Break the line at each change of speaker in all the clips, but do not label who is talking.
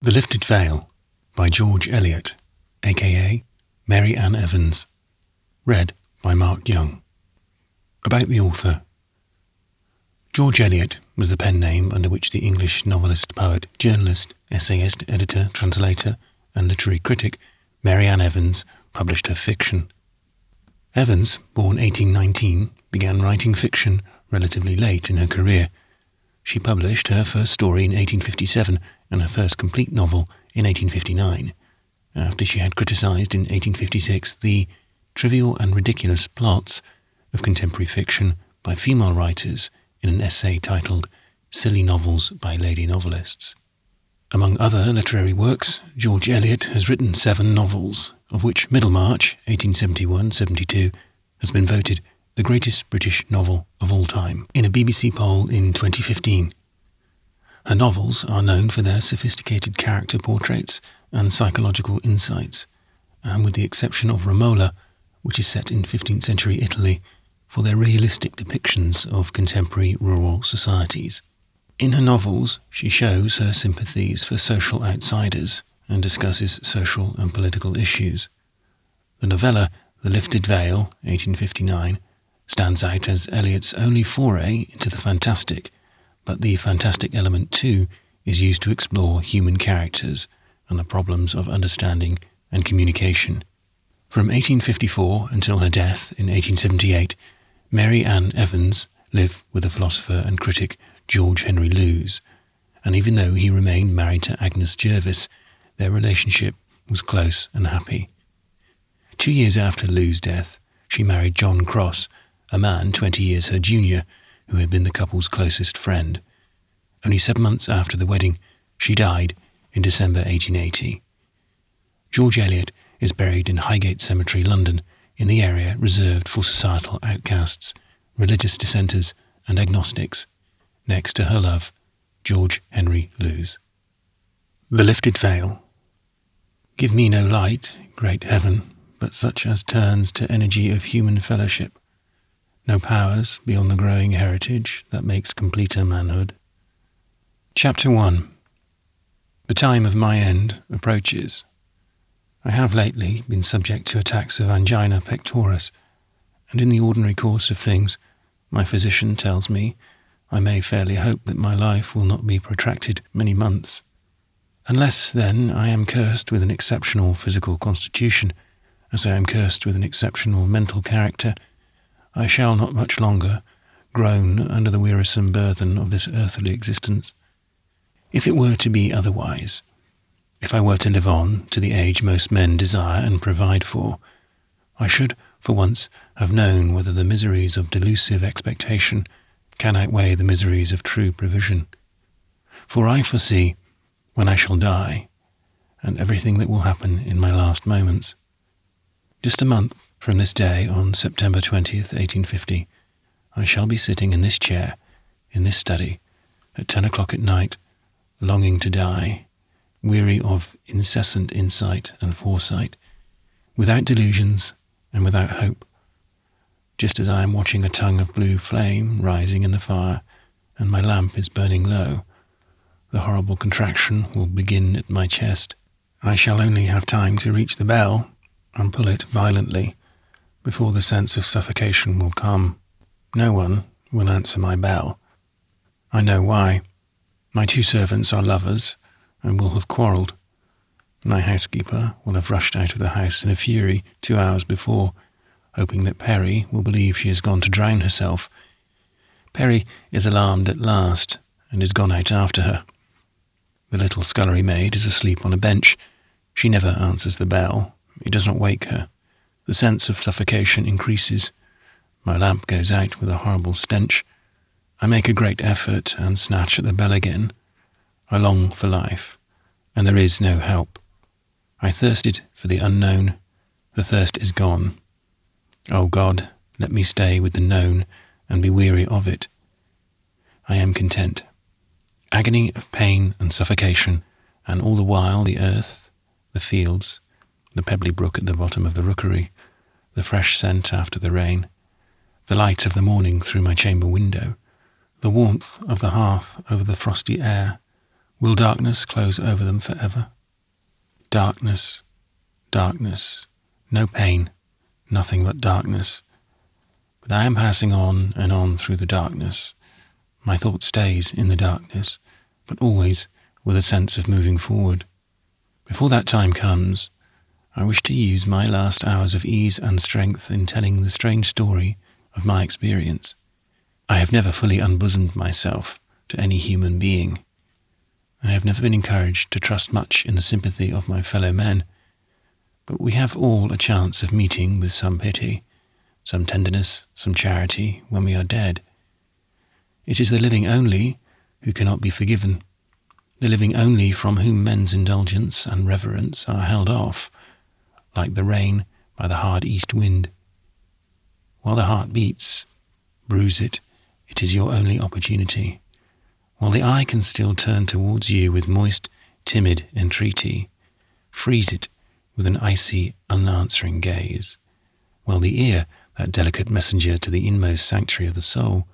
The Lifted Veil by George Eliot, a.k.a. Mary Ann Evans. Read by Mark Young. About the author. George Eliot was the pen name under which the English novelist, poet, journalist, essayist, editor, translator, and literary critic Mary Ann Evans published her fiction. Evans, born 1819, began writing fiction relatively late in her career. She published her first story in 1857 and her first complete novel in 1859, after she had criticised in 1856 the trivial and ridiculous plots of contemporary fiction by female writers in an essay titled Silly Novels by Lady Novelists. Among other literary works, George Eliot has written 7 novels, of which Middlemarch, 1871-72, has been voted the greatest British novel of all time in a BBC poll in 2015. Her novels are known for their sophisticated character portraits and psychological insights, and with the exception of Romola, which is set in 15th century Italy, for their realistic depictions of contemporary rural societies. In her novels, she shows her sympathies for social outsiders and discusses social and political issues. The novella The Lifted Veil, 1859, stands out as Eliot's only foray into the fantastic, but the fantastic element too is used to explore human characters and the problems of understanding and communication. From 1854 until her death in 1878, Mary Ann Evans lived with the philosopher and critic George Henry Lewes, and even though he remained married to Agnes Jervis, their relationship was close and happy. 2 years after Lewes' death, she married John Cross, a man 20 years her junior, who had been the couple's closest friend. Only 7 months after the wedding, she died in December 1880. George Eliot is buried in Highgate Cemetery, London, in the area reserved for societal outcasts, religious dissenters, and agnostics, next to her love, George Henry Lewes. The Lifted Veil. Give me no light, great heaven, but such as turns to energy of human fellowship, no powers beyond the growing heritage that makes completer manhood. Chapter 1. The time of my end approaches. I have lately been subject to attacks of angina pectoris, and in the ordinary course of things, my physician tells me I may fairly hope that my life will not be protracted many months. Unless, then, I am cursed with an exceptional physical constitution, as I am cursed with an exceptional mental character, I shall not much longer groan under the wearisome burthen of this earthly existence. If it were to be otherwise, if I were to live on to the age most men desire and provide for, I should, for once, have known whether the miseries of delusive expectation can outweigh the miseries of true provision. For I foresee when I shall die, and everything that will happen in my last moments. Just a month from this day, on September 20th, 1850, I shall be sitting in this chair, in this study, at 10 o'clock at night, longing to die, weary of incessant insight and foresight, without delusions and without hope, just as I am watching a tongue of blue flame rising in the fire, and my lamp is burning low. The horrible contraction will begin at my chest. I shall only have time to reach the bell and pull it violently before the sense of suffocation will come. No one will answer my bell. I know why. My 2 servants are lovers and will have quarrelled. My housekeeper will have rushed out of the house in a fury 2 hours before, hoping that Perry will believe she has gone to drown herself. Perry is alarmed at last and is gone out after her. The little scullery maid is asleep on a bench. She never answers the bell. It does not wake her. The sense of suffocation increases. My lamp goes out with a horrible stench. I make a great effort and snatch at the bell again. I long for life, and there is no help. I thirsted for the unknown. The thirst is gone. O God, let me stay with the known and be weary of it. I am content. Agony of pain and suffocation, and all the while the earth, the fields, the pebbly brook at the bottom of the rookery, the fresh scent after the rain, the light of the morning through my chamber window, the warmth of the hearth over the frosty air, Will darkness close over them forever? Darkness, darkness, no pain, nothing but darkness. But I am passing on and on through the darkness. My thought stays in the darkness, but always with a sense of moving forward. Before that time comes, I wish to use my last hours of ease and strength in telling the strange story of my experience. I have never fully unbosomed myself to any human being. I have never been encouraged to trust much in the sympathy of my fellow men, but we have all a chance of meeting with some pity, some tenderness, some charity when we are dead. It is the living only who cannot be forgiven, the living only from whom men's indulgence and reverence are held off, like the rain by the hard east wind. While the heart beats, bruise it, it is your only opportunity. While the eye can still turn towards you with moist, timid entreaty, freeze it with an icy, unanswering gaze. While the ear, that delicate messenger to the inmost sanctuary of the soul,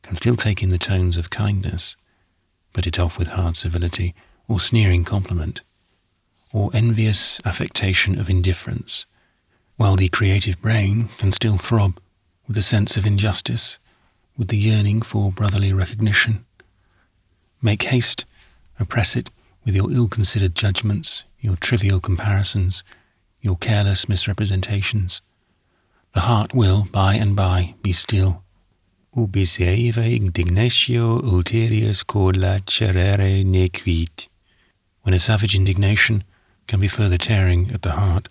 can still take in the tones of kindness, put it off with hard civility, or sneering compliment, or envious affectation of indifference, while the creative brain can still throb with a sense of injustice, with the yearning for brotherly recognition. Make haste, oppress it with your ill-considered judgments, your trivial comparisons, your careless misrepresentations. The heart will, by and by, be still. Ubiseiva indignatio ulterius colla cerere nequit. When a savage indignation can be further tearing at the heart.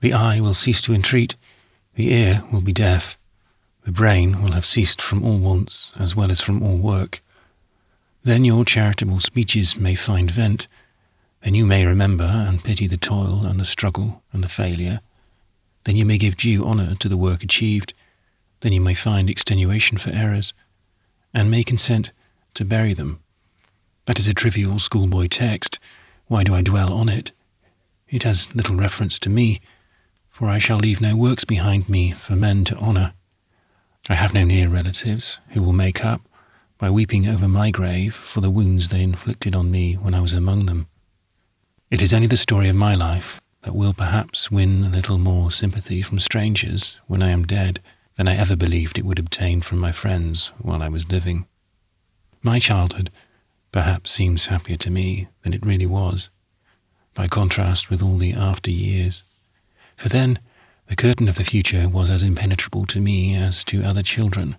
The eye will cease to entreat, the ear will be deaf, the brain will have ceased from all wants as well as from all work. Then your charitable speeches may find vent, then you may remember and pity the toil and the struggle and the failure, then you may give due honour to the work achieved, then you may find extenuation for errors, and may consent to bury them. That is a trivial schoolboy text. Why do I dwell on it? It has little reference to me, for I shall leave no works behind me for men to honour. I have no near relatives who will make up by weeping over my grave for the wounds they inflicted on me when I was among them. It is only the story of my life that will perhaps win a little more sympathy from strangers when I am dead than I ever believed it would obtain from my friends while I was living. My childhood perhaps seems happier to me than it really was, by contrast with all the after years. For then the curtain of the future was as impenetrable to me as to other children.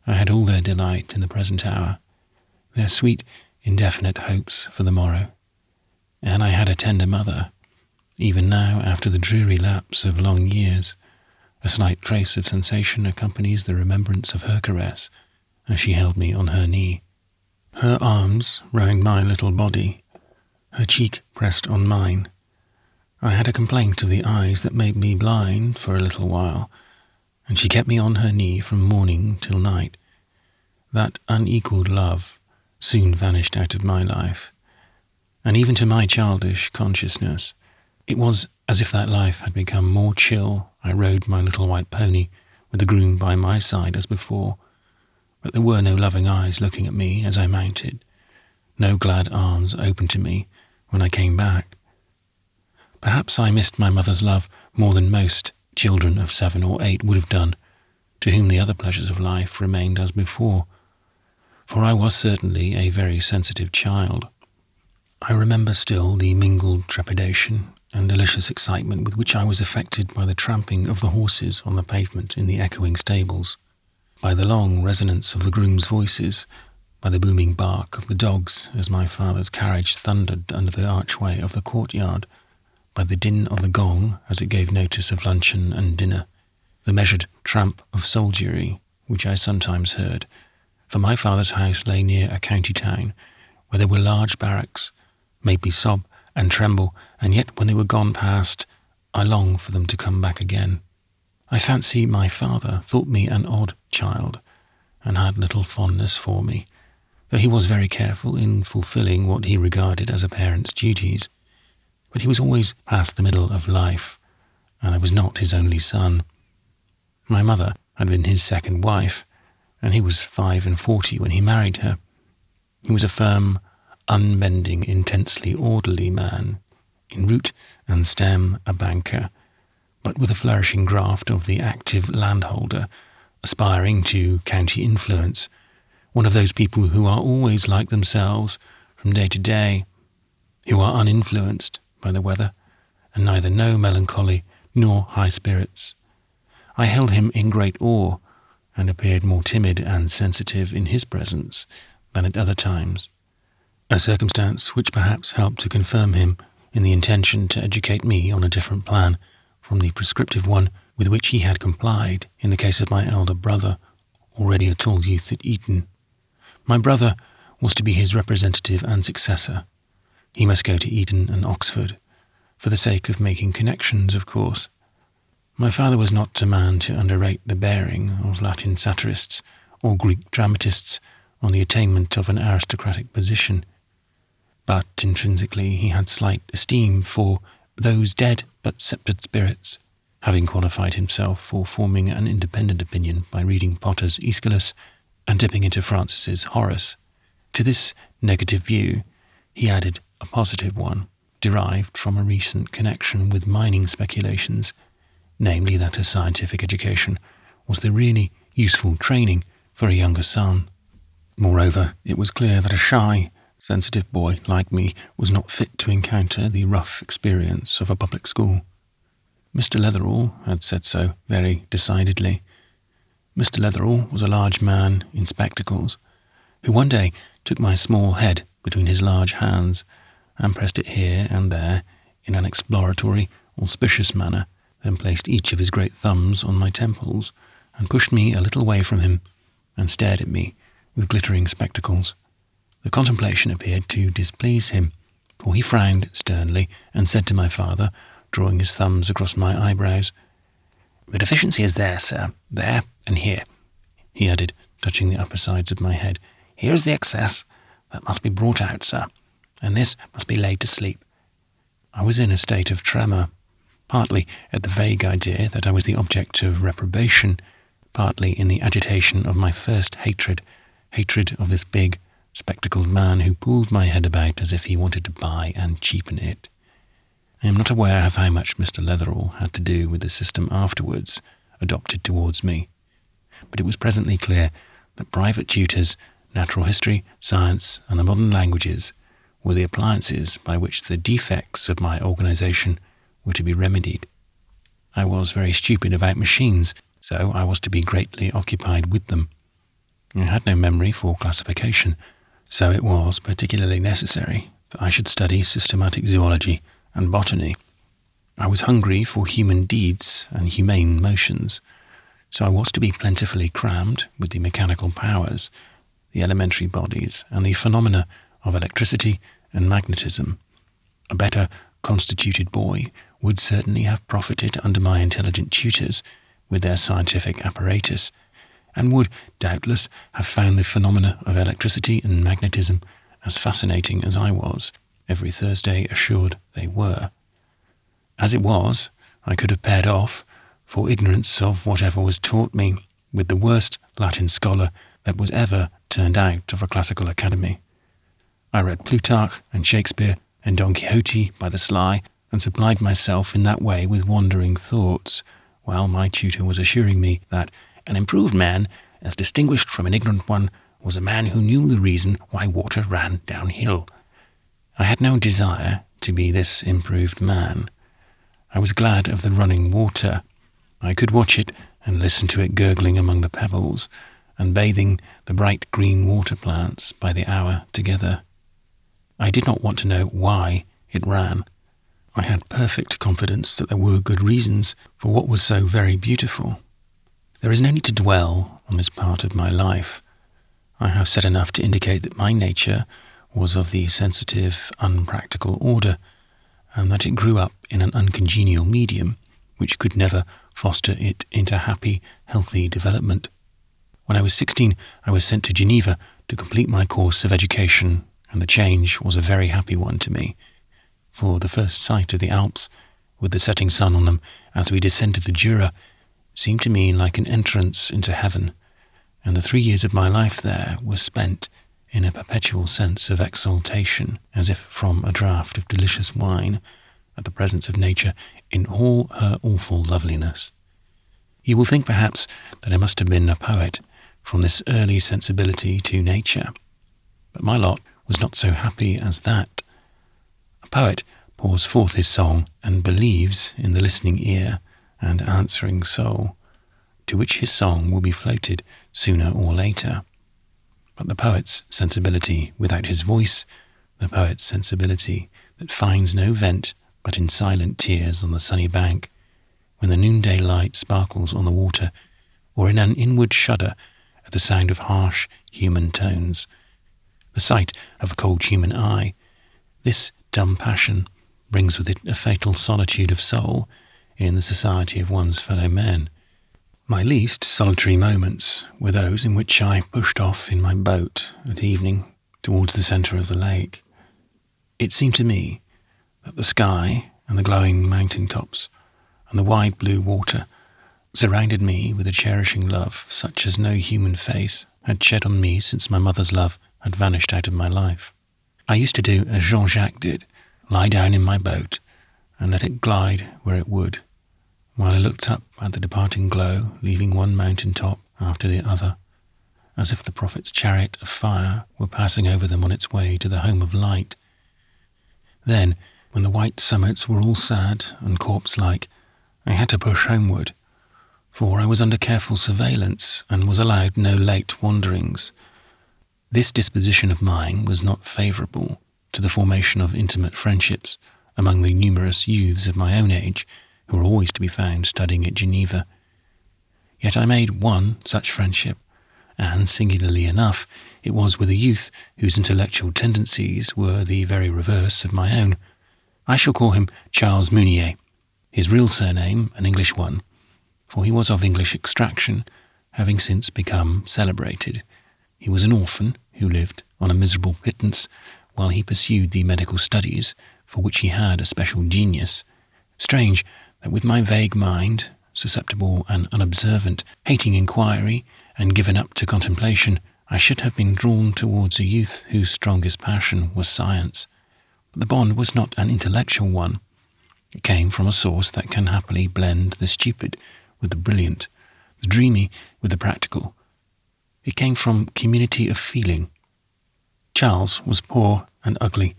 I had all their delight in the present hour, their sweet, indefinite hopes for the morrow. And I had a tender mother. Even now, after the dreary lapse of long years, a slight trace of sensation accompanies the remembrance of her caress as she held me on her knee. Her arms round my little body, her cheek pressed on mine. I had a complaint of the eyes that made me blind for a little while, and she kept me on her knee from morning till night. That unequalled love soon vanished out of my life, and even to my childish consciousness, it was as if that life had become more chill. I rode my little white pony with the groom by my side as before, but there were no loving eyes looking at me as I mounted, no glad arms open to me when I came back. Perhaps I missed my mother's love more than most children of 7 or 8 would have done, to whom the other pleasures of life remained as before, for I was certainly a very sensitive child. I remember still the mingled trepidation and delicious excitement with which I was affected by the tramping of the horses on the pavement in the echoing stables, by the long resonance of the grooms' voices, by the booming bark of the dogs as my father's carriage thundered under the archway of the courtyard, by the din of the gong as it gave notice of luncheon and dinner, the measured tramp of soldiery which I sometimes heard, for my father's house lay near a county town where there were large barracks, made me sob and tremble, and yet when they were gone past, I longed for them to come back again. I fancy my father thought me an odd child, and had little fondness for me, though he was very careful in fulfilling what he regarded as a parent's duties. But he was always past the middle of life, and I was not his only son. My mother had been his second wife, and he was 45 when he married her. He was a firm, unbending, intensely orderly man, in root and stem a banker, but with a flourishing graft of the active landholder, aspiring to county influence, one of those people who are always like themselves from day to day, who are uninfluenced by the weather, and neither know melancholy nor high spirits. I held him in great awe, and appeared more timid and sensitive in his presence than at other times, a circumstance which perhaps helped to confirm him in the intention to educate me on a different plan from the prescriptive one with which he had complied in the case of my elder brother, already a tall youth at Eton. My brother was to be his representative and successor. He must go to Eton and Oxford, for the sake of making connections, of course. My father was not a man to underrate the bearing of Latin satirists or Greek dramatists on the attainment of an aristocratic position, but intrinsically he had slight esteem for those dead but sceptred spirits, having qualified himself for forming an independent opinion by reading Potter's Aeschylus and dipping into Francis's Horace. To this negative view he added a positive one, derived from a recent connection with mining speculations, namely that a scientific education was the really useful training for a younger son. Moreover, it was clear that a shy, sensitive boy like me was not fit to encounter the rough experience of a public school. Mr. Letherall had said so very decidedly. Mr. Letherall was a large man in spectacles, who one day took my small head between his large hands and pressed it here and there in an exploratory, auspicious manner, then placed each of his great thumbs on my temples and pushed me a little way from him and stared at me with glittering spectacles. The contemplation appeared to displease him, for he frowned sternly and said to my father, drawing his thumbs across my eyebrows, "The deficiency is there, sir, there and here," he added, touching the upper sides of my head. "Here is the excess that must be brought out, sir, and this must be laid to sleep." I was in a state of tremor, partly at the vague idea that I was the object of reprobation, partly in the agitation of my first hatred of this big, spectacled man who pulled my head about as if he wanted to buy and cheapen it. I am not aware of how much Mr. Letherall had to do with the system afterwards adopted towards me, but it was presently clear that private tutors, natural history, science, and the modern languages were the appliances by which the defects of my organisation were to be remedied. I was very stupid about machines, so I was to be greatly occupied with them. I had no memory for classification, so it was particularly necessary that I should study systematic zoology and botany. I was hungry for human deeds and humane motions, so I was to be plentifully crammed with the mechanical powers, the elementary bodies, and the phenomena of electricity and magnetism. A better constituted boy would certainly have profited under my intelligent tutors with their scientific apparatus, and would doubtless have found the phenomena of electricity and magnetism as fascinating as I was, every Thursday assured they were. As it was, I could have paired off, for ignorance of whatever was taught me, with the worst Latin scholar that was ever turned out of a classical academy. I read Plutarch and Shakespeare and Don Quixote by the sly, and supplied myself in that way with wandering thoughts, while my tutor was assuring me that an improved man, as distinguished from an ignorant one, was a man who knew the reason why water ran downhill. I had no desire to be this improved man. I was glad of the running water. I could watch it and listen to it gurgling among the pebbles, and bathing the bright green water plants by the hour together. I did not want to know why it ran. I had perfect confidence that there were good reasons for what was so very beautiful. There is no need to dwell on this part of my life. I have said enough to indicate that my nature was of the sensitive, unpractical order, and that it grew up in an uncongenial medium which could never foster it into happy, healthy development. When I was 16, I was sent to Geneva to complete my course of education, and the change was a very happy one to me, for the first sight of the Alps, with the setting sun on them as we descended the Jura, seemed to me like an entrance into heaven, and the 3 years of my life there were spent in a perpetual sense of exaltation, as if from a draught of delicious wine, at the presence of nature in all her awful loveliness. You will think perhaps that I must have been a poet from this early sensibility to nature, but my lot was not so happy as that. A poet pours forth his song and believes in the listening ear and answering soul, to which his song will be floated sooner or later. But the poet's sensibility without his voice, the poet's sensibility that finds no vent but in silent tears on the sunny bank, when the noonday light sparkles on the water, or in an inward shudder at the sound of harsh human tones, the sight of a cold human eye, this dumb passion brings with it a fatal solitude of soul in the society of one's fellow men. My least solitary moments were those in which I pushed off in my boat at evening towards the centre of the lake. It seemed to me that the sky and the glowing mountain tops and the wide blue water surrounded me with a cherishing love such as no human face had shed on me since my mother's love had vanished out of my life. I used to do as Jean-Jacques did, lie down in my boat and let it glide where it would, while I looked up at the departing glow, leaving one mountain top after the other, as if the prophet's chariot of fire were passing over them on its way to the home of light. Then, when the white summits were all sad and corpse-like, I had to push homeward, for I was under careful surveillance and was allowed no late wanderings. This disposition of mine was not favourable to the formation of intimate friendships among the numerous youths of my own age who were always to be found studying at Geneva. Yet I made one such friendship, and, singularly enough, it was with a youth whose intellectual tendencies were the very reverse of my own. I shall call him Charles Mounier, his real surname an English one, for he was of English extraction, having since become celebrated. He was an orphan who lived on a miserable pittance while he pursued the medical studies for which he had a special genius. Strange that with my vague mind, susceptible and unobservant, hating inquiry and given up to contemplation, I should have been drawn towards a youth whose strongest passion was science. But the bond was not an intellectual one. It came from a source that can happily blend the stupid with the brilliant, the dreamy with the practical. It came from community of feeling. Charles was poor and ugly,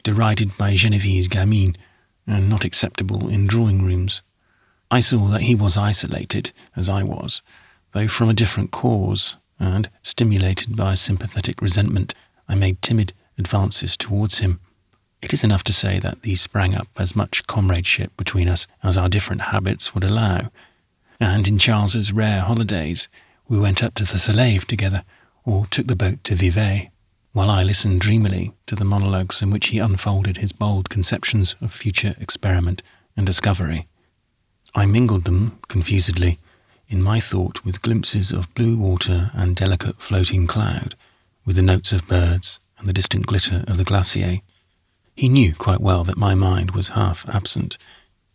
derided by Genevieve's gamine, and not acceptable in drawing-rooms. I saw that he was isolated, as I was, though from a different cause, and, stimulated by a sympathetic resentment, I made timid advances towards him. It is enough to say that these sprang up as much comradeship between us as our different habits would allow, and in Charles's rare holidays we went up to the Salève together, or took the boat to Vevey, while I listened dreamily to the monologues in which he unfolded his bold conceptions of future experiment and discovery. I mingled them, confusedly, in my thought with glimpses of blue water and delicate floating cloud, with the notes of birds and the distant glitter of the glacier. He knew quite well that my mind was half absent,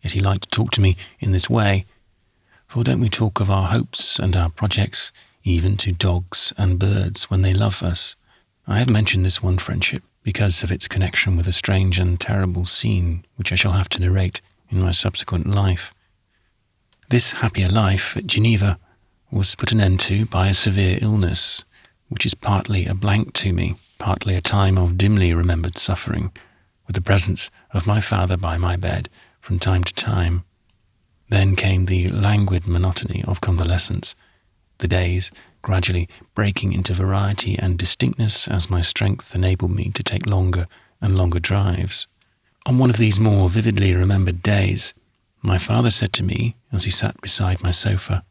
yet he liked to talk to me in this way, for don't we talk of our hopes and our projects, even to dogs and birds when they love us? I have mentioned this one friendship because of its connection with a strange and terrible scene which I shall have to narrate in my subsequent life. This happier life at Geneva was put an end to by a severe illness, which is partly a blank to me, partly a time of dimly remembered suffering, with the presence of my father by my bed from time to time. Then came the languid monotony of convalescence, the days gradually breaking into variety and distinctness as my strength enabled me to take longer and longer drives. On one of these more vividly remembered days, my father said to me, as he sat beside my sofa,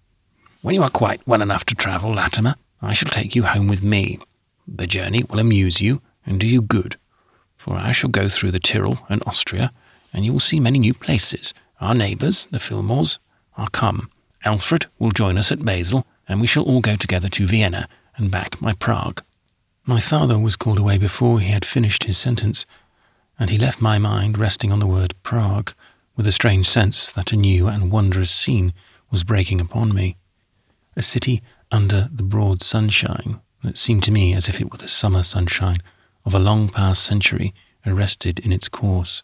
"When you are quite well enough to travel, Latimer, I shall take you home with me. The journey will amuse you and do you good, for I shall go through the Tyrol and Austria, and you will see many new places. Our neighbours, the Fillmores, are come. Alfred will join us at Basel, and we shall all go together to Vienna and back by Prague." My father was called away before he had finished his sentence, and he left my mind resting on the word Prague, with a strange sense that a new and wondrous scene was breaking upon me. A city under the broad sunshine, that seemed to me as if it were the summer sunshine of a long-past century arrested in its course,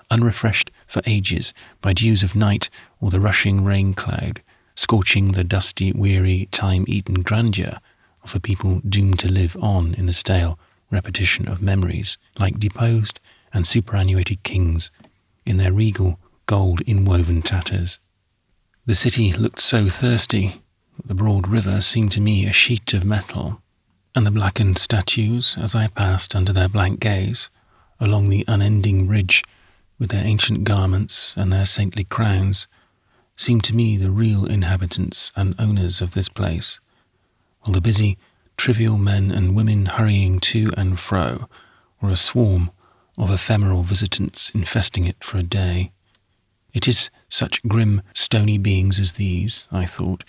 unrefreshed for ages by dews of night or the rushing rain cloud, scorching the dusty, weary, time-eaten grandeur of a people doomed to live on in the stale repetition of memories, like deposed and superannuated kings in their regal, gold-inwoven tatters. The city looked so thirsty that the broad river seemed to me a sheet of metal, and the blackened statues, as I passed under their blank gaze, along the unending ridge with their ancient garments and their saintly crowns, seemed to me the real inhabitants and owners of this place, while the busy, trivial men and women hurrying to and fro were a swarm of ephemeral visitants infesting it for a day. It is such grim, stony beings as these, I thought,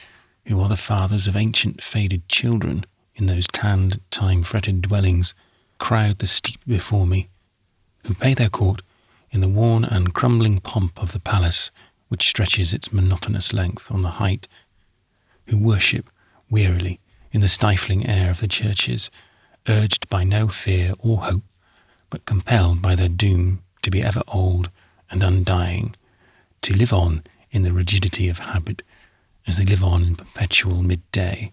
who are the fathers of ancient faded children in those tanned, time-fretted dwellings, crowd the steep before me, who pay their court in the worn and crumbling pomp of the palace which stretches its monotonous length on the height, who worship wearily in the stifling air of the churches, urged by no fear or hope, but compelled by their doom to be ever old and undying, to live on in the rigidity of habit, as they live on in perpetual midday,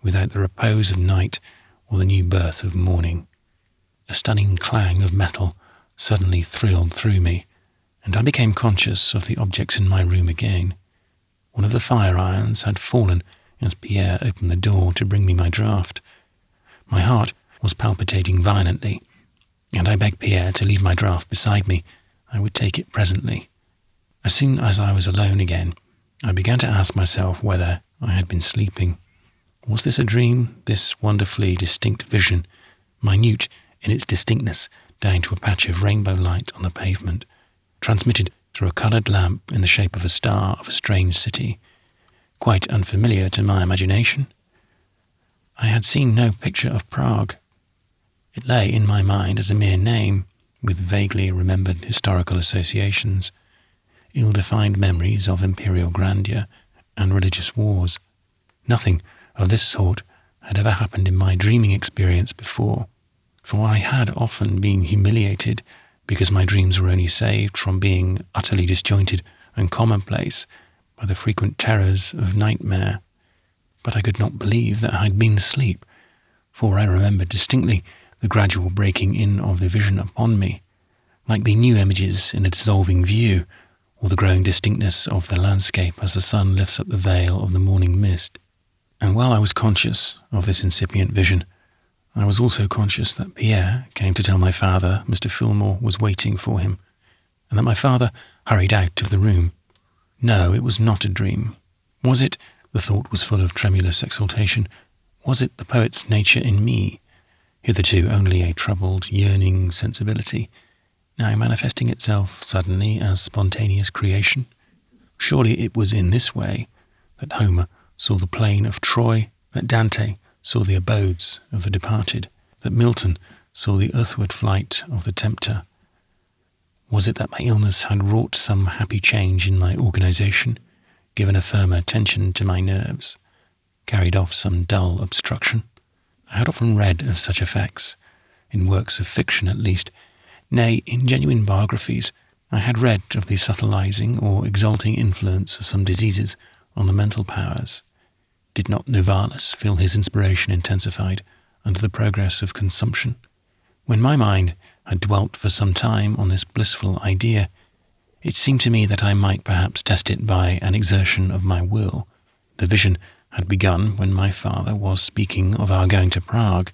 without the repose of night or the new birth of morning. A stunning clang of metal suddenly thrilled through me, and I became conscious of the objects in my room again. One of the fire-irons had fallen as Pierre opened the door to bring me my draught. My heart was palpitating violently, and I begged Pierre to leave my draught beside me. I would take it presently. As soon as I was alone again, I began to ask myself whether I had been sleeping. Was this a dream, this wonderfully distinct vision, minute in its distinctness down to a patch of rainbow light on the pavement, transmitted through a coloured lamp in the shape of a star of a strange city, quite unfamiliar to my imagination? I had seen no picture of Prague. It lay in my mind as a mere name, with vaguely remembered historical associations, ill-defined memories of imperial grandeur and religious wars. Nothing of this sort had ever happened in my dreaming experience before, for I had often been humiliated because my dreams were only saved from being utterly disjointed and commonplace by the frequent terrors of nightmare. But I could not believe that I had been asleep, for I remembered distinctly the gradual breaking in of the vision upon me, like the new images in a dissolving view, or the growing distinctness of the landscape as the sun lifts up the veil of the morning mist. And while I was conscious of this incipient vision, I was also conscious that Pierre came to tell my father Mr. Fillmore was waiting for him, and that my father hurried out of the room. No, it was not a dream. Was it? The thought was full of tremulous exultation. Was it the poet's nature in me, hitherto only a troubled, yearning sensibility, now manifesting itself suddenly as spontaneous creation? Surely it was in this way that Homer saw the plain of Troy, that Dante saw the abodes of the departed, that Milton saw the earthward flight of the tempter. Was it that my illness had wrought some happy change in my organization, given a firmer tension to my nerves, carried off some dull obstruction? I had often read of such effects, in works of fiction at least. Nay, in genuine biographies, I had read of the subtilizing or exalting influence of some diseases on the mental powers. Did not Novalis feel his inspiration intensified under the progress of consumption? When my mind had dwelt for some time on this blissful idea, it seemed to me that I might perhaps test it by an exertion of my will. The vision had begun when my father was speaking of our going to Prague.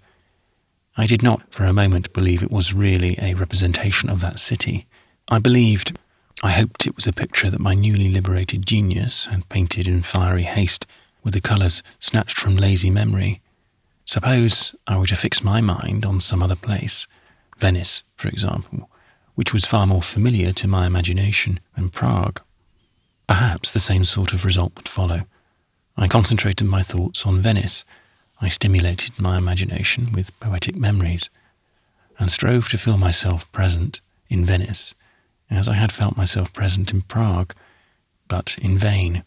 I did not for a moment believe it was really a representation of that city. I hoped it was a picture that my newly liberated genius had painted in fiery haste, with the colours snatched from lazy memory. Suppose I were to fix my mind on some other place, Venice, for example, which was far more familiar to my imagination than Prague. Perhaps the same sort of result would follow. I concentrated my thoughts on Venice. I stimulated my imagination with poetic memories, and strove to feel myself present in Venice, as I had felt myself present in Prague, but in vain.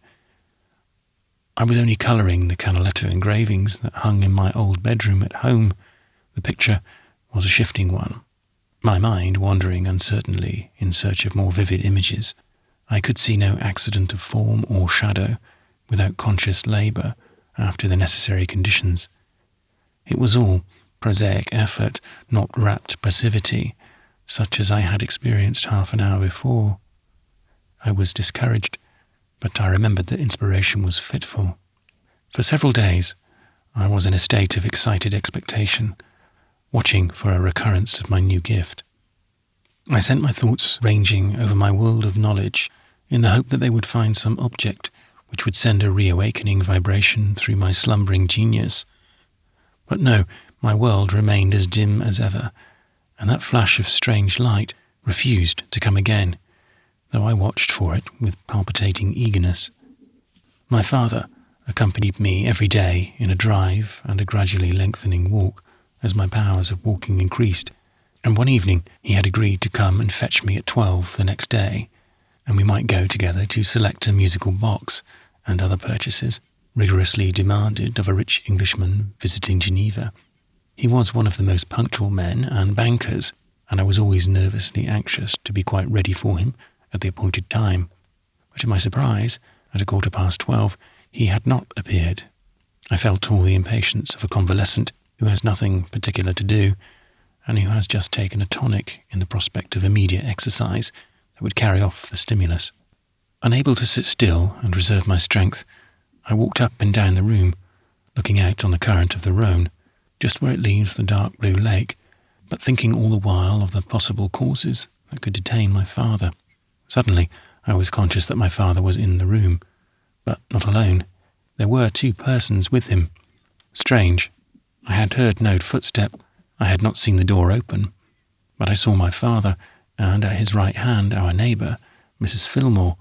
I was only colouring the Canaletto engravings that hung in my old bedroom at home. The picture was a shifting one, my mind wandering uncertainly in search of more vivid images. I could see no accident of form or shadow without conscious labour after the necessary conditions. It was all prosaic effort, not rapt passivity, such as I had experienced half an hour before. I was discouraged, but I remembered that inspiration was fitful. For several days, I was in a state of excited expectation, watching for a recurrence of my new gift. I sent my thoughts ranging over my world of knowledge in the hope that they would find some object which would send a reawakening vibration through my slumbering genius. But no, my world remained as dim as ever, and that flash of strange light refused to come again, though I watched for it with palpitating eagerness. My father accompanied me every day in a drive and a gradually lengthening walk as my powers of walking increased, and one evening he had agreed to come and fetch me at 12 the next day, and we might go together to select a musical box and other purchases rigorously demanded of a rich Englishman visiting Geneva. He was one of the most punctual men and bankers, and I was always nervously anxious to be quite ready for him at the appointed time. But to my surprise, at 12:15, he had not appeared. I felt all the impatience of a convalescent who has nothing particular to do, and who has just taken a tonic in the prospect of immediate exercise that would carry off the stimulus. Unable to sit still and reserve my strength, I walked up and down the room, looking out on the current of the Rhône, just where it leaves the dark blue lake, but thinking all the while of the possible causes that could detain my father. Suddenly, I was conscious that my father was in the room, but not alone. There were 2 persons with him. Strange. I had heard no footstep. I had not seen the door open. But I saw my father, and at his right hand our neighbour, Mrs. Fillmore,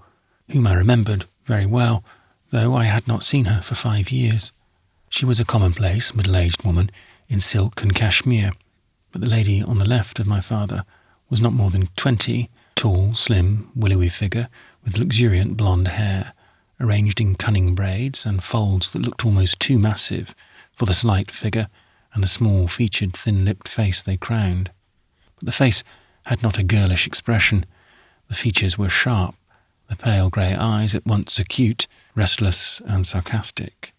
whom I remembered very well, though I had not seen her for 5 years. She was a commonplace, middle-aged woman in silk and cashmere, but the lady on the left of my father was not more than 20, tall, slim, willowy figure, with luxuriant blonde hair, arranged in cunning braids and folds that looked almost too massive for the slight figure and the small-featured, thin-lipped face they crowned. But the face had not a girlish expression. The features were sharp, the pale grey eyes at once acute, restless, and sarcastic.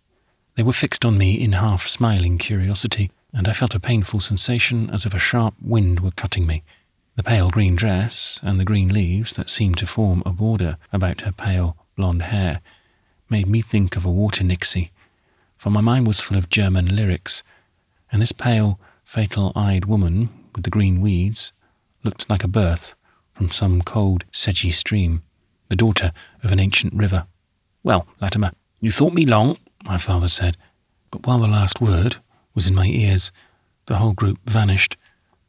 They were fixed on me in half-smiling curiosity, and I felt a painful sensation as if a sharp wind were cutting me. The pale green dress and the green leaves that seemed to form a border about her pale blonde hair made me think of a water nixie, for my mind was full of German lyrics, and this pale, fatal-eyed woman with the green weeds looked like a birth from some cold, sedgy stream, the daughter of an ancient river. "Well, Latimer, you thought me long," my father said, but while the last word was in my ears, the whole group vanished,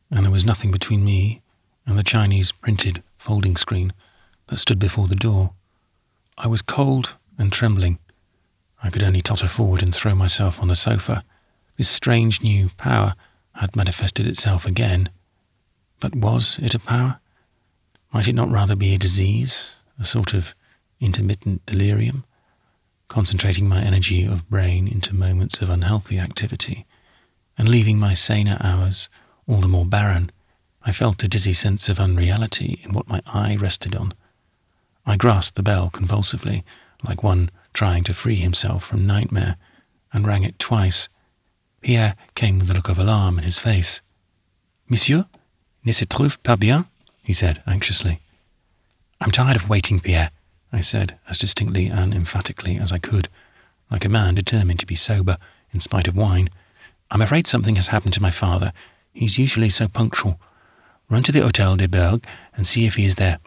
and there was nothing between me and the Chinese printed folding screen that stood before the door. I was cold and trembling. I could only totter forward and throw myself on the sofa. This strange new power had manifested itself again. But was it a power? Might it not rather be a disease, a sort of intermittent delirium, concentrating my energy of brain into moments of unhealthy activity, and leaving my saner hours all the more barren? I felt a dizzy sense of unreality in what my eye rested on. I grasped the bell convulsively, like one trying to free himself from nightmare, and rang it twice. Pierre came with a look of alarm in his face. "Monsieur, ne se trouve pas bien?" he said anxiously. "I'm tired of waiting, Pierre," I said as distinctly and emphatically as I could, like a man determined to be sober in spite of wine. "I'm afraid something has happened to my father. He's usually so punctual. Run to the Hôtel des Bergues and see if he is there."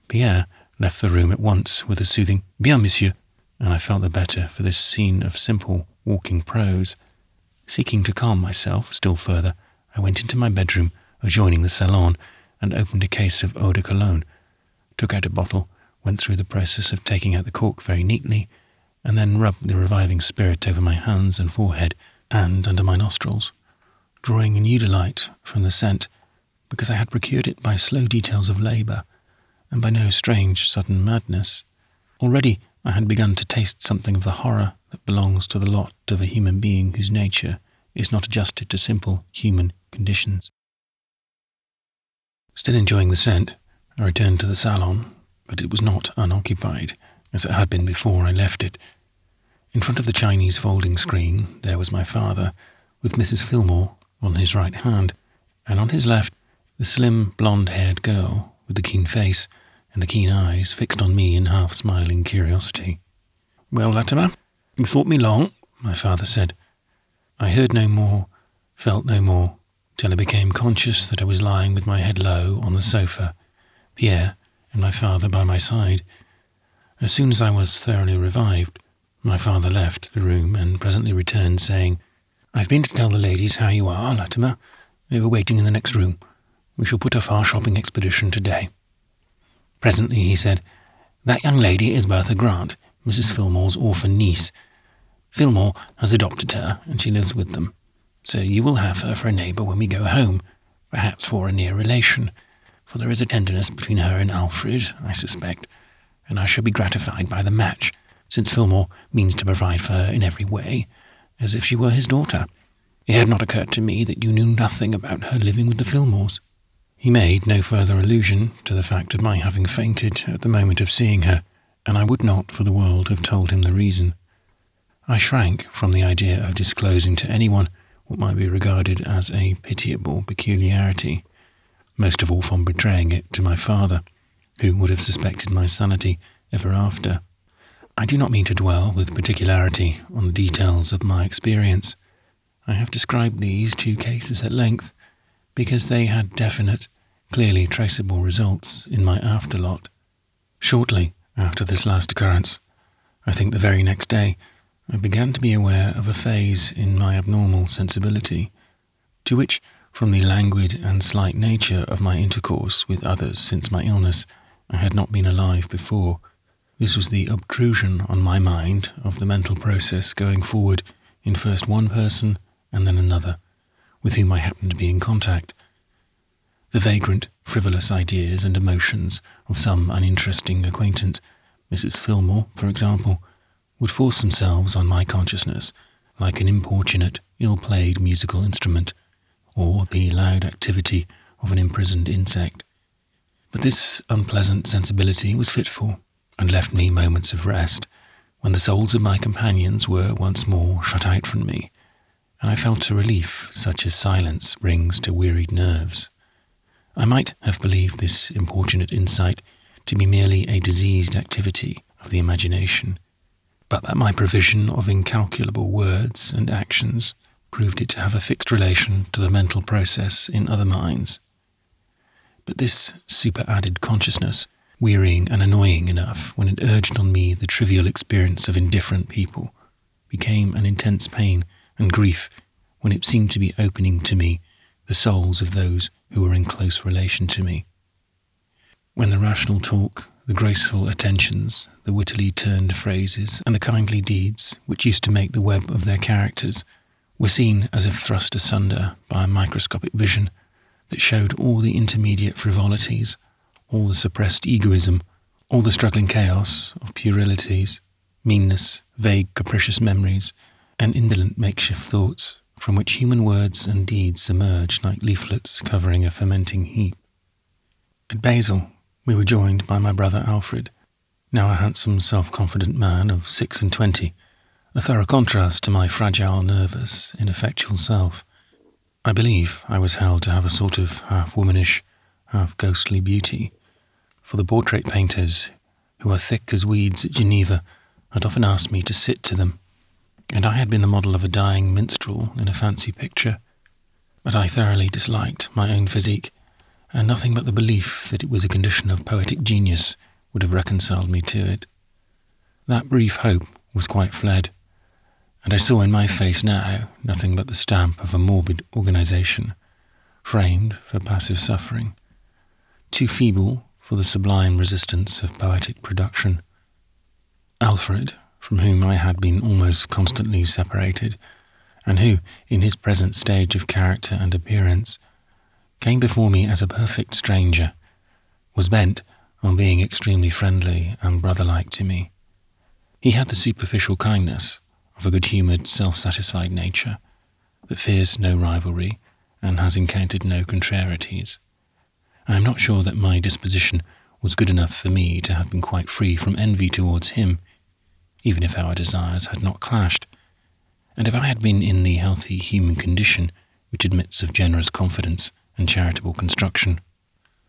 Pierre left the room at once with a soothing "Bien, monsieur," and I felt the better for this scene of simple walking prose. Seeking to calm myself still further, I went into my bedroom adjoining the salon and opened a case of eau de cologne, took out a bottle, went through the process of taking out the cork very neatly, and then rubbed the reviving spirit over my hands and forehead and under my nostrils, drawing a new delight from the scent, because I had procured it by slow details of labour, and by no strange sudden madness. Already I had begun to taste something of the horror that belongs to the lot of a human being whose nature is not adjusted to simple human conditions. Still enjoying the scent, I returned to the salon, but it was not unoccupied, as it had been before I left it. In front of the Chinese folding screen there was my father, with Mrs. Fillmore on his right hand, and on his left the slim, blonde-haired girl with the keen face and the keen eyes fixed on me in half-smiling curiosity. "Well, Latimer, you thought me long," my father said. I heard no more, felt no more, till I became conscious that I was lying with my head low on the sofa, Pierre and my father by my side. As soon as I was thoroughly revived, my father left the room and presently returned, saying, "I've been to tell the ladies how you are, Latimer. They were waiting in the next room. We shall put off our shopping expedition today." Presently he said, "That young lady is Bertha Grant, Mrs. Fillmore's orphan niece. Fillmore has adopted her, and she lives with them. So you will have her for a neighbour when we go home, perhaps for a near relation, for there is a tenderness between her and Alfred, I suspect, and I shall be gratified by the match, since Fillmore means to provide for her in every way, as if she were his daughter. It had not occurred to me that you knew nothing about her living with the Fillmores." He made no further allusion to the fact of my having fainted at the moment of seeing her, and I would not for the world have told him the reason. I shrank from the idea of disclosing to anyone what might be regarded as a pitiable peculiarity, most of all from betraying it to my father, who would have suspected my sanity ever after. I do not mean to dwell with particularity on the details of my experience. I have described these two cases at length, because they had definite, clearly traceable results in my afterlot. Shortly after this last occurrence, I think the very next day, I began to be aware of a phase in my abnormal sensibility, to which, from the languid and slight nature of my intercourse with others since my illness, I had not been alive before. This was the obtrusion on my mind of the mental process going forward in first one person and then another, with whom I happened to be in contact. The vagrant, frivolous ideas and emotions of some uninteresting acquaintance, Mrs. Fillmore, for example, would force themselves on my consciousness like an importunate, ill-played musical instrument, or the loud activity of an imprisoned insect. But this unpleasant sensibility was fitful, and left me moments of rest, when the souls of my companions were once more shut out from me, and I felt a relief such as silence brings to wearied nerves. I might have believed this importunate insight to be merely a diseased activity of the imagination, but that my provision of incalculable words and actions proved it to have a fixed relation to the mental process in other minds. But this superadded consciousness, wearying and annoying enough when it urged on me the trivial experience of indifferent people, became an intense pain and grief when it seemed to be opening to me the souls of those who were in close relation to me. When the rational talk, the graceful attentions, the wittily turned phrases, and the kindly deeds which used to make the web of their characters were seen as if thrust asunder by a microscopic vision that showed all the intermediate frivolities, all the suppressed egoism, all the struggling chaos of puerilities, meanness, vague capricious memories, and indolent makeshift thoughts, from which human words and deeds emerged like leaflets covering a fermenting heap. At Basel, we were joined by my brother Alfred, now a handsome, self-confident man of 26, a thorough contrast to my fragile, nervous, ineffectual self. I believe I was held to have a sort of half-womanish, half-ghostly beauty, for the portrait painters, who are thick as weeds at Geneva, had often asked me to sit to them, and I had been the model of a dying minstrel in a fancy picture. But I thoroughly disliked my own physique, and nothing but the belief that it was a condition of poetic genius would have reconciled me to it. That brief hope was quite fled, and I saw in my face now nothing but the stamp of a morbid organisation, framed for passive suffering, too feeble for the sublime resistance of poetic production. Alfred, from whom I had been almost constantly separated, and who, in his present stage of character and appearance, came before me as a perfect stranger, was bent on being extremely friendly and brother-like to me. He had the superficial kindness of a good-humoured, self-satisfied nature that fears no rivalry and has encountered no contrarieties. I am not sure that my disposition was good enough for me to have been quite free from envy towards him, even if our desires had not clashed, and if I had been in the healthy human condition which admits of generous confidence and charitable construction,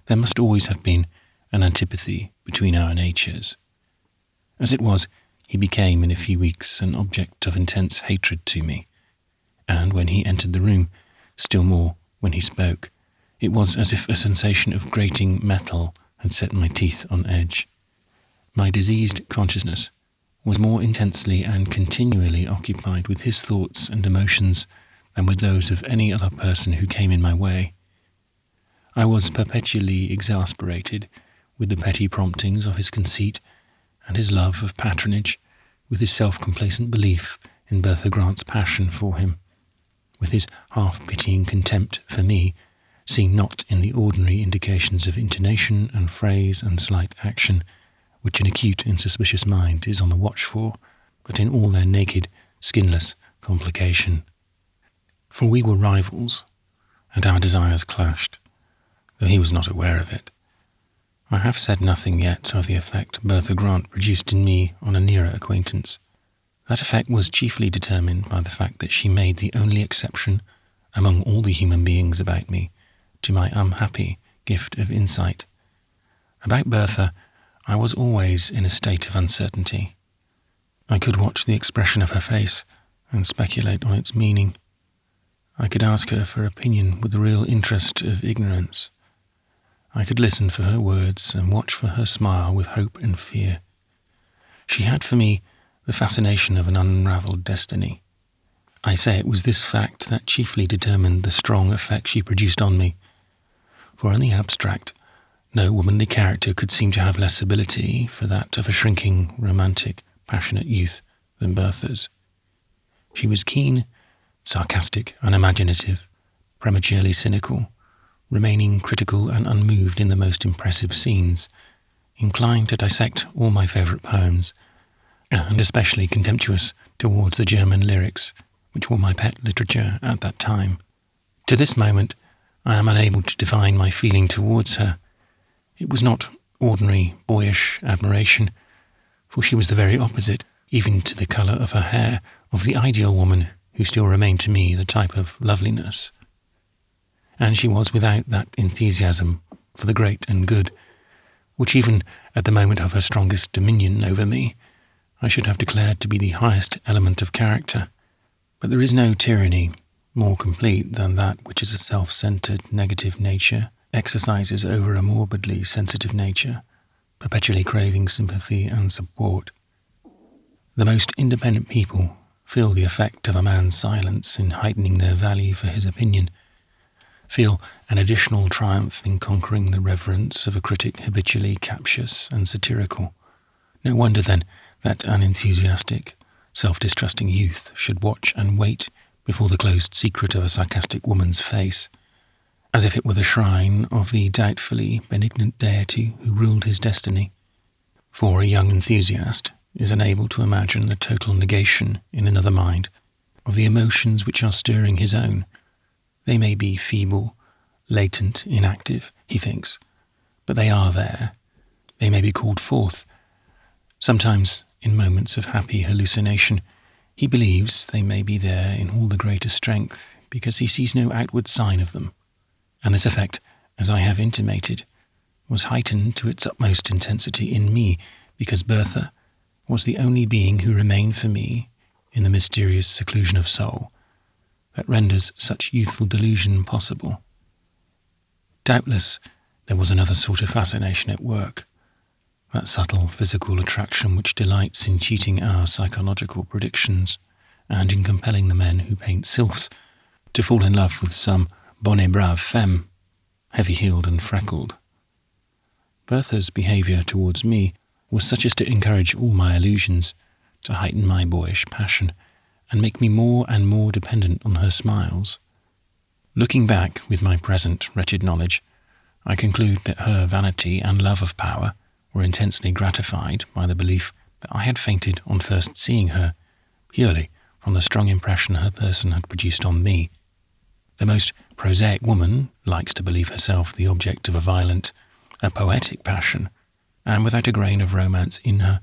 there must always have been an antipathy between our natures. As it was, he became in a few weeks an object of intense hatred to me, and when he entered the room, still more when he spoke, it was as if a sensation of grating metal had set my teeth on edge. My diseased consciousness was more intensely and continually occupied with his thoughts and emotions than with those of any other person who came in my way. I was perpetually exasperated with the petty promptings of his conceit and his love of patronage, with his self-complacent belief in Bertha Grant's passion for him, with his half-pitying contempt for me, seen not in the ordinary indications of intonation and phrase and slight action, which an acute and suspicious mind is on the watch for, but in all their naked, skinless complication. For we were rivals, and our desires clashed, though he was not aware of it. I have said nothing yet of the effect Bertha Grant produced in me on a nearer acquaintance. That effect was chiefly determined by the fact that she made the only exception among all the human beings about me to my unhappy gift of insight. About Bertha, I was always in a state of uncertainty. I could watch the expression of her face and speculate on its meaning. I could ask her for opinion with the real interest of ignorance. I could listen for her words and watch for her smile with hope and fear. She had for me the fascination of an unravelled destiny. I say it was this fact that chiefly determined the strong effect she produced on me, for in the abstract, no womanly character could seem to have less ability for that of a shrinking, romantic, passionate youth than Bertha's. She was keen, sarcastic, unimaginative, prematurely cynical, remaining critical and unmoved in the most impressive scenes, inclined to dissect all my favourite poems, and especially contemptuous towards the German lyrics, which were my pet literature at that time. To this moment, I am unable to define my feeling towards her. It was not ordinary, boyish admiration, for she was the very opposite, even to the colour of her hair, of the ideal woman who still remained to me the type of loveliness. And she was without that enthusiasm for the great and good, which even at the moment of her strongest dominion over me, I should have declared to be the highest element of character. But there is no tyranny more complete than that which is a self-centred negative nature exercises over a morbidly sensitive nature, perpetually craving sympathy and support. The most independent people feel the effect of a man's silence in heightening their value for his opinion, feel an additional triumph in conquering the reverence of a critic habitually captious and satirical. No wonder, then, that an enthusiastic, self-distrusting youth should watch and wait before the closed secret of a sarcastic woman's face, as if it were the shrine of the doubtfully benignant deity who ruled his destiny. For a young enthusiast is unable to imagine the total negation in another mind of the emotions which are stirring his own. They may be feeble, latent, inactive, he thinks, but they are there. They may be called forth. Sometimes, in moments of happy hallucination, he believes they may be there in all the greater strength, because he sees no outward sign of them. And this effect, as I have intimated, was heightened to its utmost intensity in me, because Bertha was the only being who remained for me in the mysterious seclusion of soul that renders such youthful delusion possible. Doubtless there was another sort of fascination at work, that subtle physical attraction which delights in cheating our psychological predictions and in compelling the men who paint sylphs to fall in love with some bonne et brave femme, heavy-heeled and freckled. Bertha's behaviour towards me was such as to encourage all my illusions, to heighten my boyish passion, and make me more and more dependent on her smiles. Looking back with my present wretched knowledge, I conclude that her vanity and love of power were intensely gratified by the belief that I had fainted on first seeing her, purely from the strong impression her person had produced on me. The most prosaic woman likes to believe herself the object of a poetic passion, and without a grain of romance in her.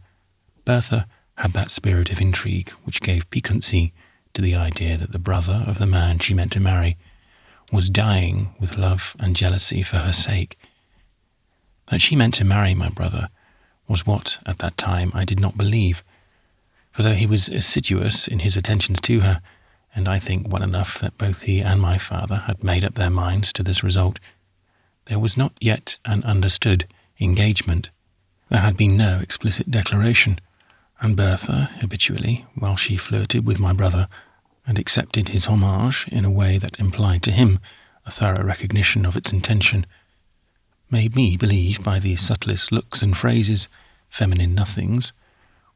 Bertha had that spirit of intrigue which gave piquancy to the idea that the brother of the man she meant to marry was dying with love and jealousy for her sake. That she meant to marry my brother was what, at that time, I did not believe, for though he was assiduous in his attentions to her, and I think well enough that both he and my father had made up their minds to this result, there was not yet an understood engagement. There had been no explicit declaration, and Bertha, habitually, while she flirted with my brother, and accepted his homage in a way that implied to him a thorough recognition of its intention, made me believe by the subtlest looks and phrases, feminine nothings,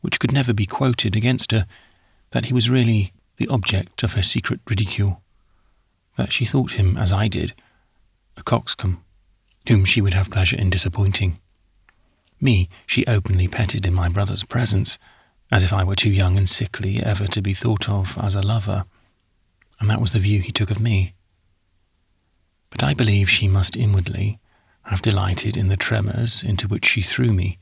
which could never be quoted against her, that he was really the object of her secret ridicule, that she thought him, as I did, a coxcomb, whom she would have pleasure in disappointing. Me she openly petted in my brother's presence, as if I were too young and sickly ever to be thought of as a lover, and that was the view he took of me. But I believe she must inwardly have delighted in the tremors into which she threw me,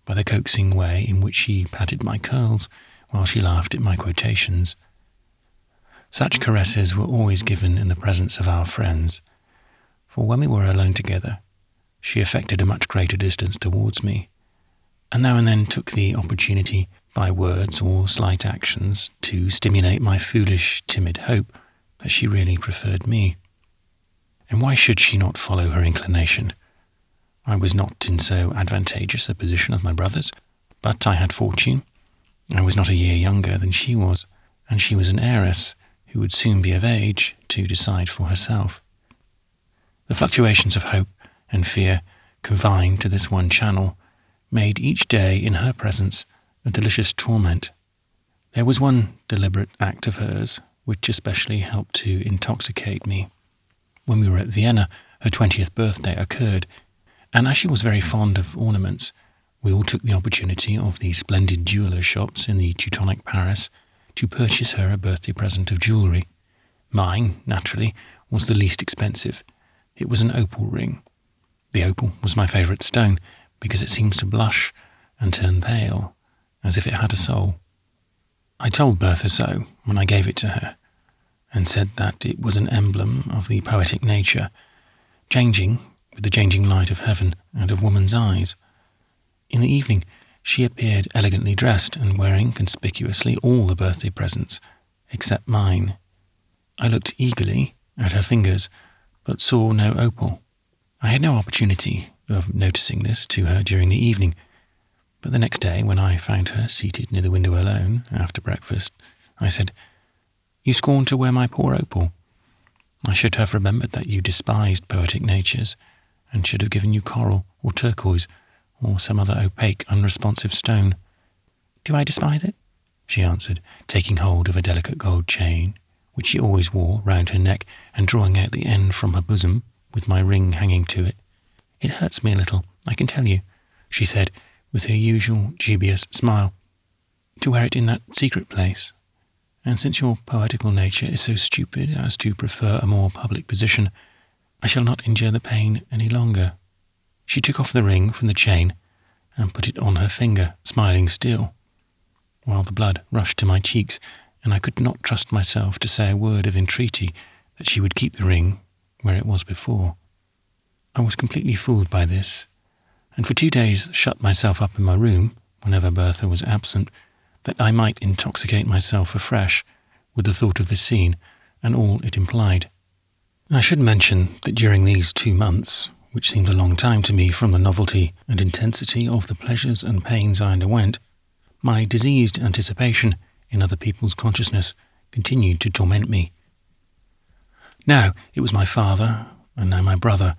by the coaxing way in which she patted my curls while she laughed at my quotations. Such caresses were always given in the presence of our friends, for when we were alone together, she affected a much greater distance towards me, and now and then took the opportunity, by words or slight actions, to stimulate my foolish, timid hope that she really preferred me. And why should she not follow her inclination? I was not in so advantageous a position as my brothers, but I had fortune. I was not a year younger than she was, and she was an heiress who would soon be of age to decide for herself. The fluctuations of hope and fear, confined to this one channel, made each day in her presence a delicious torment. There was one deliberate act of hers which especially helped to intoxicate me. When we were at Vienna, her 20th birthday occurred, and as she was very fond of ornaments, we all took the opportunity of the splendid jewellers' shops in the Teutonic Paris to purchase her a birthday present of jewellery. Mine, naturally, was the least expensive. It was an opal ring. The opal was my favourite stone, because it seems to blush and turn pale, as if it had a soul. I told Bertha so when I gave it to her, and said that it was an emblem of the poetic nature, changing with the changing light of heaven and of woman's eyes. In the evening she appeared elegantly dressed and wearing conspicuously all the birthday presents, except mine. I looked eagerly at her fingers, but saw no opal. I had no opportunity of noticing this to her during the evening, but the next day, when I found her seated near the window alone after breakfast, I said, "You scorn to wear my poor opal. I should have remembered that you despised poetic natures, and should have given you coral or turquoise or some other opaque, unresponsive stone." "Do I despise it?" she answered, taking hold of a delicate gold chain, which she always wore round her neck, and drawing out the end from her bosom, with my ring hanging to it. "It hurts me a little, I can tell you," she said, with her usual dubious smile, "to wear it in that secret place. And since your poetical nature is so stupid as to prefer a more public position, I shall not endure the pain any longer." She took off the ring from the chain and put it on her finger, smiling still, while the blood rushed to my cheeks, and I could not trust myself to say a word of entreaty that she would keep the ring where it was before. I was completely fooled by this, and for 2 days shut myself up in my room whenever Bertha was absent, that I might intoxicate myself afresh with the thought of this scene and all it implied. I should mention that during these 2 months, which seemed a long time to me from the novelty and intensity of the pleasures and pains I underwent, my diseased anticipation in other people's consciousness continued to torment me. Now it was my father, and now my brother,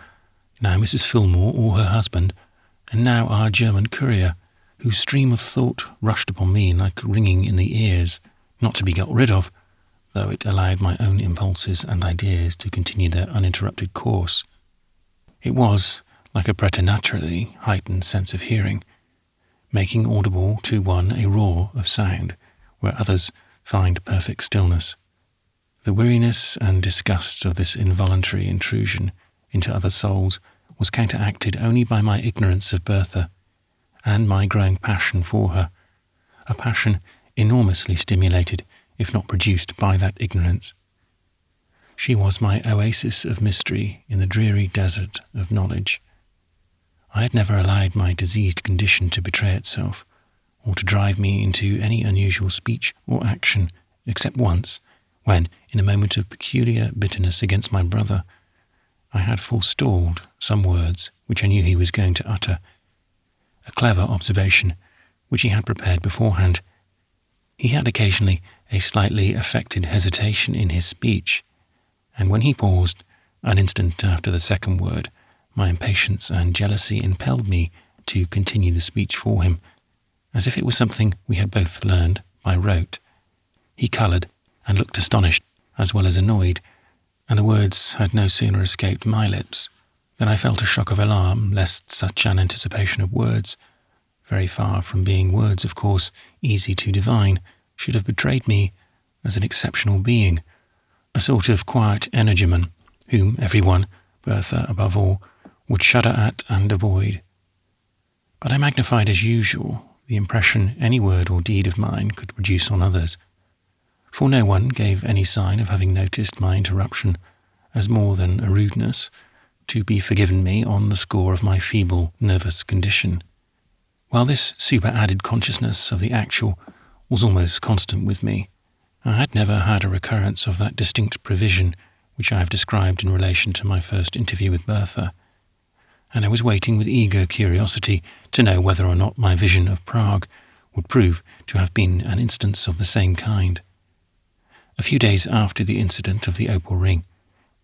now Mrs. Fillmore or her husband, and now our German courier, whose stream of thought rushed upon me like ringing in the ears, not to be got rid of, though it allowed my own impulses and ideas to continue their uninterrupted course. It was like a preternaturally heightened sense of hearing. making audible to one a roar of sound where others find perfect stillness. The weariness and disgust of this involuntary intrusion into other souls was counteracted only by my ignorance of Bertha and my growing passion for her, a passion enormously stimulated, if not produced, by that ignorance. She was my oasis of mystery in the dreary desert of knowledge. I had never allowed my diseased condition to betray itself, or to drive me into any unusual speech or action, except once, when, in a moment of peculiar bitterness against my brother, I had forestalled some words which I knew he was going to utter, a clever observation which he had prepared beforehand. He had occasionally a slightly affected hesitation in his speech, and when he paused, an instant after the second word, my impatience and jealousy impelled me to continue the speech for him, as if it was something we had both learned by rote. He coloured and looked astonished, as well as annoyed, and the words had no sooner escaped my lips than I felt a shock of alarm lest such an anticipation of words, very far from being words, of course, easy to divine, should have betrayed me as an exceptional being, a sort of quiet energyman, whom everyone, Bertha above all, would shudder at and avoid. But I magnified as usual the impression any word or deed of mine could produce on others, for no one gave any sign of having noticed my interruption as more than a rudeness, to be forgiven me on the score of my feeble, nervous condition, while this superadded consciousness of the actual was almost constant with me. I had never had a recurrence of that distinct prevision which I have described in relation to my first interview with Bertha, and I was waiting with eager curiosity to know whether or not my vision of Prague would prove to have been an instance of the same kind. A few days after the incident of the opal ring,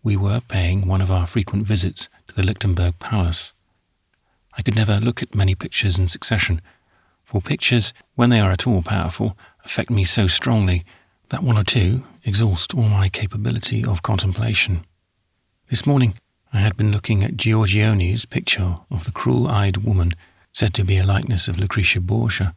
we were paying one of our frequent visits to the Lichtenberg Palace. I could never look at many pictures in succession, for pictures, when they are at all powerful, affect me so strongly that one or two exhaust all my capability of contemplation. This morning I had been looking at Giorgione's picture of the cruel-eyed woman said to be a likeness of Lucretia Borgia.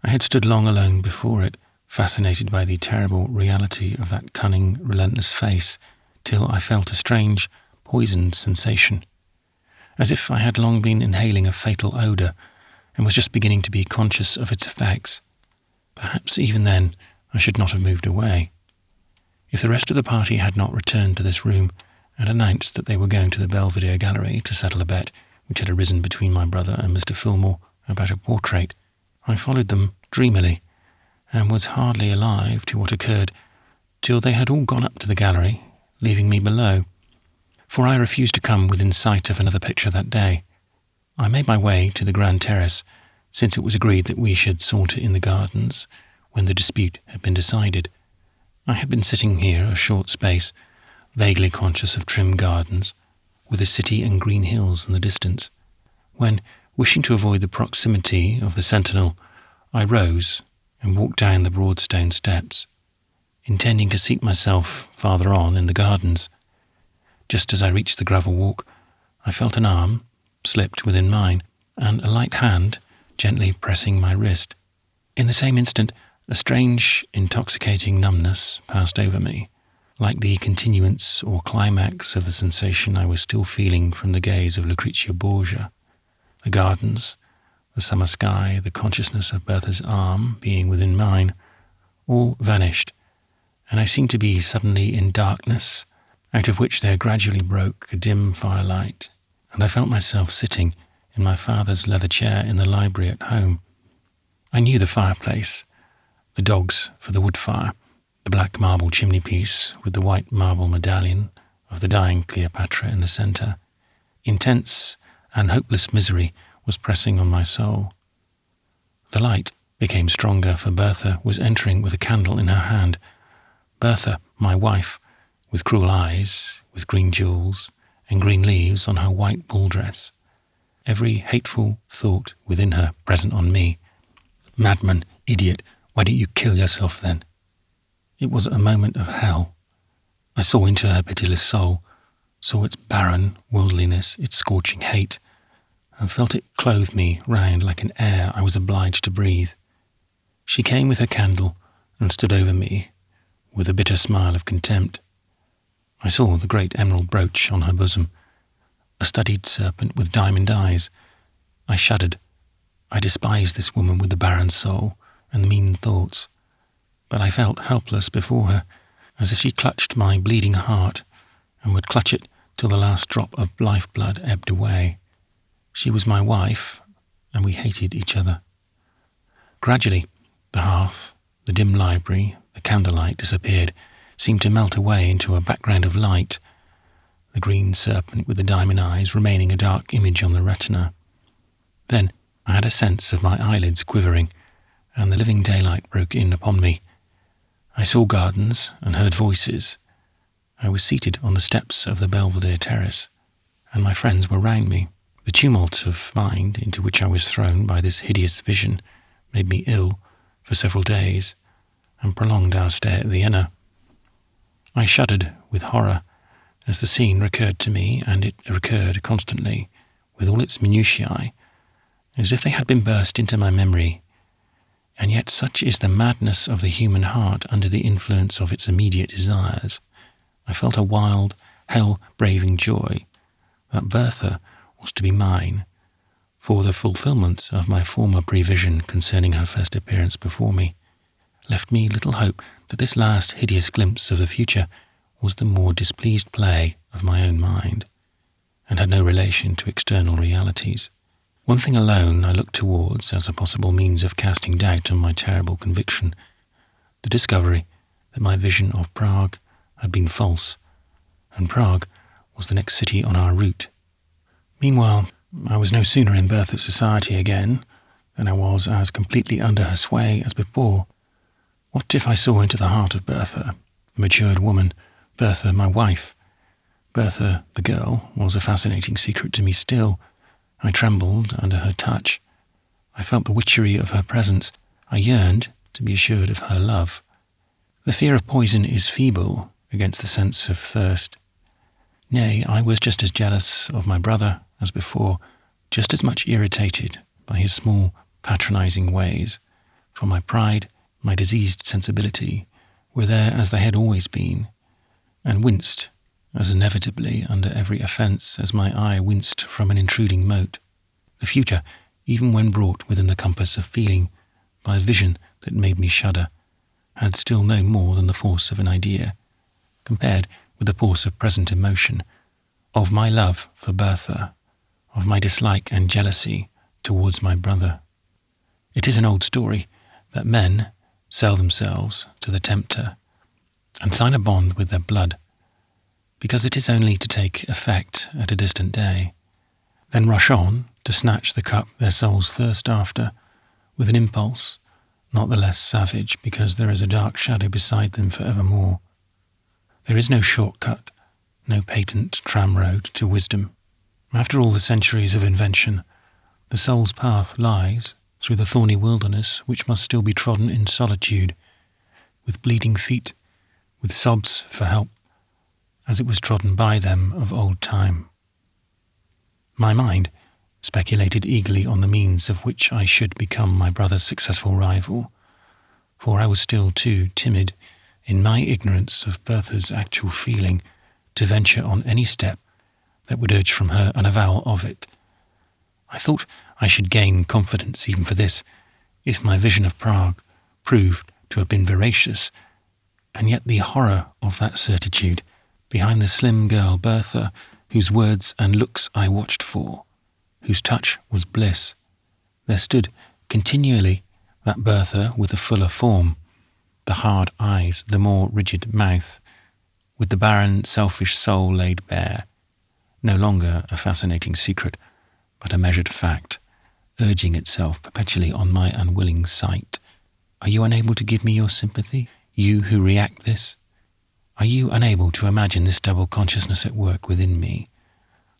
I had stood long alone before it, fascinated by the terrible reality of that cunning, relentless face, till I felt a strange, poisoned sensation, as if I had long been inhaling a fatal odour and was just beginning to be conscious of its effects. Perhaps even then I should not have moved away. If the rest of the party had not returned to this room and announced that they were going to the Belvedere Gallery to settle a bet which had arisen between my brother and Mr. Fillmore about a portrait, I followed them dreamily, and was hardly alive to what occurred till they had all gone up to the gallery, leaving me below, for I refused to come within sight of another picture that day. I made my way to the grand terrace, since it was agreed that we should saunter in the gardens when the dispute had been decided. I had been sitting here a short space, vaguely conscious of trim gardens, with the city and green hills in the distance, when, wishing to avoid the proximity of the sentinel, I rose and walked down the broad stone steps, intending to seat myself farther on in the gardens. Just as I reached the gravel walk, I felt an arm slipped within mine, and a light hand gently pressing my wrist. In the same instant, a strange, intoxicating numbness passed over me, like the continuance or climax of the sensation I was still feeling from the gaze of Lucretia Borgia. The gardens, the summer sky, the consciousness of Bertha's arm being within mine, all vanished, and I seemed to be suddenly in darkness, out of which there gradually broke a dim firelight, and I felt myself sitting in my father's leather chair in the library at home. I knew the fireplace, the dogs for the wood fire, the black marble chimney-piece with the white marble medallion of the dying Cleopatra in the centre. Intense and hopeless misery was pressing on my soul. The light became stronger, for Bertha was entering with a candle in her hand. Bertha, my wife, with cruel eyes, with green jewels and green leaves on her white ball dress, every hateful thought within her present on me. Madman, idiot, why don't you kill yourself then? It was a moment of hell. I saw into her pitiless soul, saw its barren worldliness, its scorching hate, and felt it clothe me round like an air I was obliged to breathe. She came with her candle and stood over me with a bitter smile of contempt. I saw the great emerald brooch on her bosom, a studied serpent with diamond eyes. I shuddered. I despised this woman with the barren soul and the mean thoughts, but I felt helpless before her, as if she clutched my bleeding heart and would clutch it till the last drop of lifeblood ebbed away. She was my wife, and we hated each other. Gradually, the hearth, the dim library, the candlelight disappeared, seemed to melt away into a background of light, the green serpent with the diamond eyes remaining a dark image on the retina. Then I had a sense of my eyelids quivering, and the living daylight broke in upon me. I saw gardens and heard voices. I was seated on the steps of the Belvedere Terrace, and my friends were round me. The tumult of mind into which I was thrown by this hideous vision made me ill for several days, and prolonged our stay at Vienna. I shuddered with horror as the scene recurred to me, and it recurred constantly, with all its minutiae, as if they had been burst into my memory. And yet such is the madness of the human heart under the influence of its immediate desires. I felt a wild, hell-braving joy that Bertha was to be mine, for the fulfilment of my former prevision concerning her first appearance before me left me little hope that this last hideous glimpse of the future was the more displeased play of my own mind, and had no relation to external realities. One thing alone I looked towards as a possible means of casting doubt on my terrible conviction, the discovery that my vision of Prague had been false, and Prague was the next city on our route. Meanwhile, I was no sooner in Bertha's society again than I was as completely under her sway as before. What if I saw into the heart of Bertha, a matured woman, Bertha my wife? Bertha, the girl, was a fascinating secret to me still. I trembled under her touch. I felt the witchery of her presence. I yearned to be assured of her love. The fear of poison is feeble against the sense of thirst. Nay, I was just as jealous of my brother as before, just as much irritated by his small, patronizing ways, for my pride, my diseased sensibility, were there as they had always been, and winced as inevitably under every offence as my eye winced from an intruding mote. The future, even when brought within the compass of feeling by a vision that made me shudder, had still no more than the force of an idea, compared with the force of present emotion, of my love for Bertha, of my dislike and jealousy towards my brother. It is an old story that men sell themselves to the tempter and sign a bond with their blood, because it is only to take effect at a distant day, then rush on to snatch the cup their souls thirst after, with an impulse not the less savage because there is a dark shadow beside them for evermore. There is no shortcut, no patent tram-road to wisdom. After all the centuries of invention, the soul's path lies through the thorny wilderness which must still be trodden in solitude, with bleeding feet, with sobs for help, as it was trodden by them of old time. My mind speculated eagerly on the means of which I should become my brother's successful rival, for I was still too timid in my ignorance of Bertha's actual feeling to venture on any step that would urge from her an avowal of it. I thought I should gain confidence even for this, if my vision of Prague proved to have been veracious, and yet the horror of that certitude behind the slim girl Bertha, whose words and looks I watched for, whose touch was bliss. There stood continually that Bertha with the fuller form, the hard eyes, the more rigid mouth, with the barren, selfish soul laid bare, no longer a fascinating secret, but a measured fact, urging itself perpetually on my unwilling sight. Are you unable to give me your sympathy, you who react this? Are you unable to imagine this double consciousness at work within me,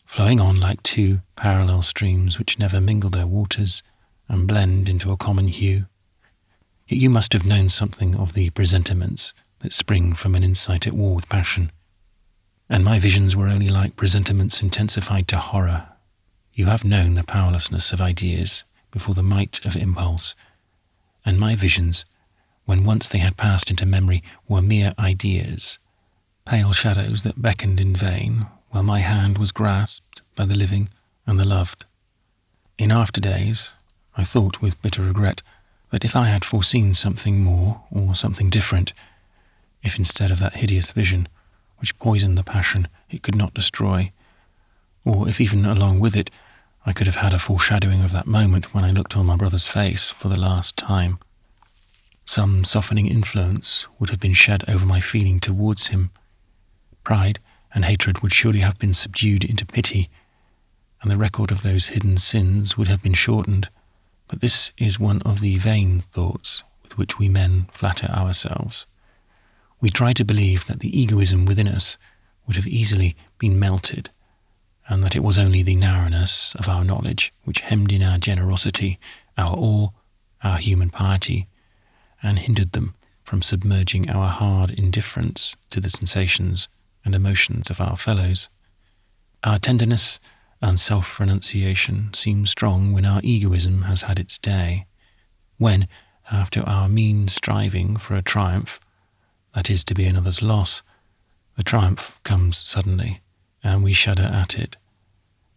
flowing on like two parallel streams which never mingle their waters and blend into a common hue? Yet you must have known something of the presentiments that spring from an insight at war with passion, and my visions were only like presentiments intensified to horror. You have known the powerlessness of ideas before the might of impulse, and my visions, when once they had passed into memory, were mere ideas, pale shadows that beckoned in vain, while my hand was grasped by the living and the loved. In after days, I thought with bitter regret that if I had foreseen something more or something different, if instead of that hideous vision, which poisoned the passion it could not destroy, or if even along with it I could have had a foreshadowing of that moment when I looked on my brother's face for the last time, some softening influence would have been shed over my feeling towards him. Pride and hatred would surely have been subdued into pity, and the record of those hidden sins would have been shortened. But this is one of the vain thoughts with which we men flatter ourselves. We try to believe that the egoism within us would have easily been melted, and that it was only the narrowness of our knowledge which hemmed in our generosity, our awe, our human piety, and hindered them from submerging our hard indifference to the sensations and emotions of our fellows. Our tenderness and self-renunciation seem strong when our egoism has had its day, when, after our mean striving for a triumph, that is to be another's loss, the triumph comes suddenly, and we shudder at it,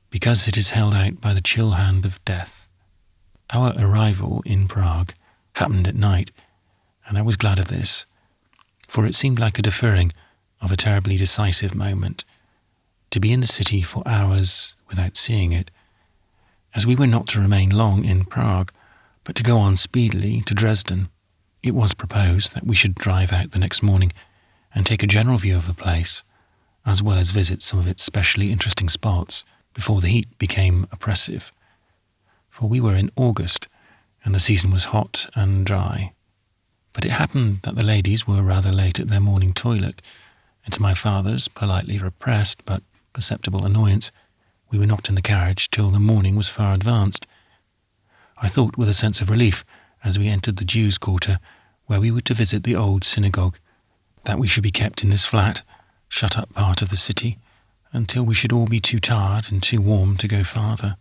because it is held out by the chill hand of death. Our arrival in Prague happened at night, and I was glad of this, for it seemed like a deferring of a terribly decisive moment, to be in the city for hours without seeing it, as we were not to remain long in Prague, but to go on speedily to Dresden. It was proposed that we should drive out the next morning and take a general view of the place, as well as visit some of its specially interesting spots before the heat became oppressive, for we were in August, and the season was hot and dry. But it happened that the ladies were rather late at their morning toilet, and to my father's politely repressed but perceptible annoyance, we were not in the carriage till the morning was far advanced. I thought with a sense of relief, as we entered the Jews' quarter, where we were to visit the old synagogue, that we should be kept in this flat, shut-up part of the city, until we should all be too tired and too warm to go farther,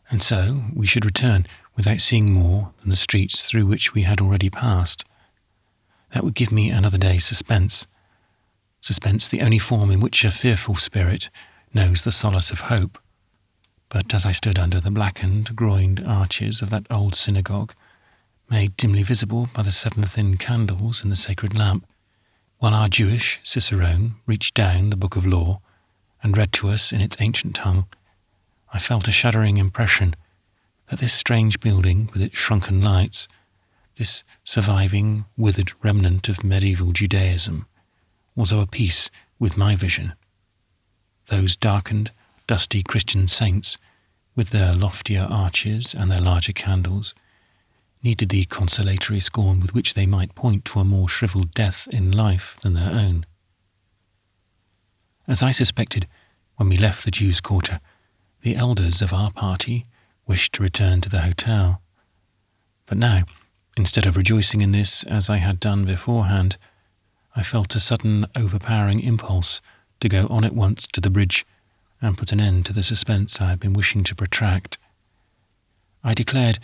and so we should return without seeing more than the streets through which we had already passed. That would give me another day's suspense. Suspense, the only form in which a fearful spirit knows the solace of hope. But as I stood under the blackened, groined arches of that old synagogue, made dimly visible by the 7 thin candles in the sacred lamp, while our Jewish cicerone reached down the book of law and read to us in its ancient tongue, I felt a shuddering impression that this strange building with its shrunken lights, this surviving, withered remnant of medieval Judaism, was of a piece with my vision. Those darkened, dusty Christian saints, with their loftier arches and their larger candles, needed the consolatory scorn with which they might point to a more shrivelled death in life than their own. As I suspected when we left the Jews' quarter, the elders of our party wished to return to the hotel. But now, instead of rejoicing in this as I had done beforehand, I felt a sudden overpowering impulse to go on at once to the bridge and put an end to the suspense I had been wishing to protract. I declared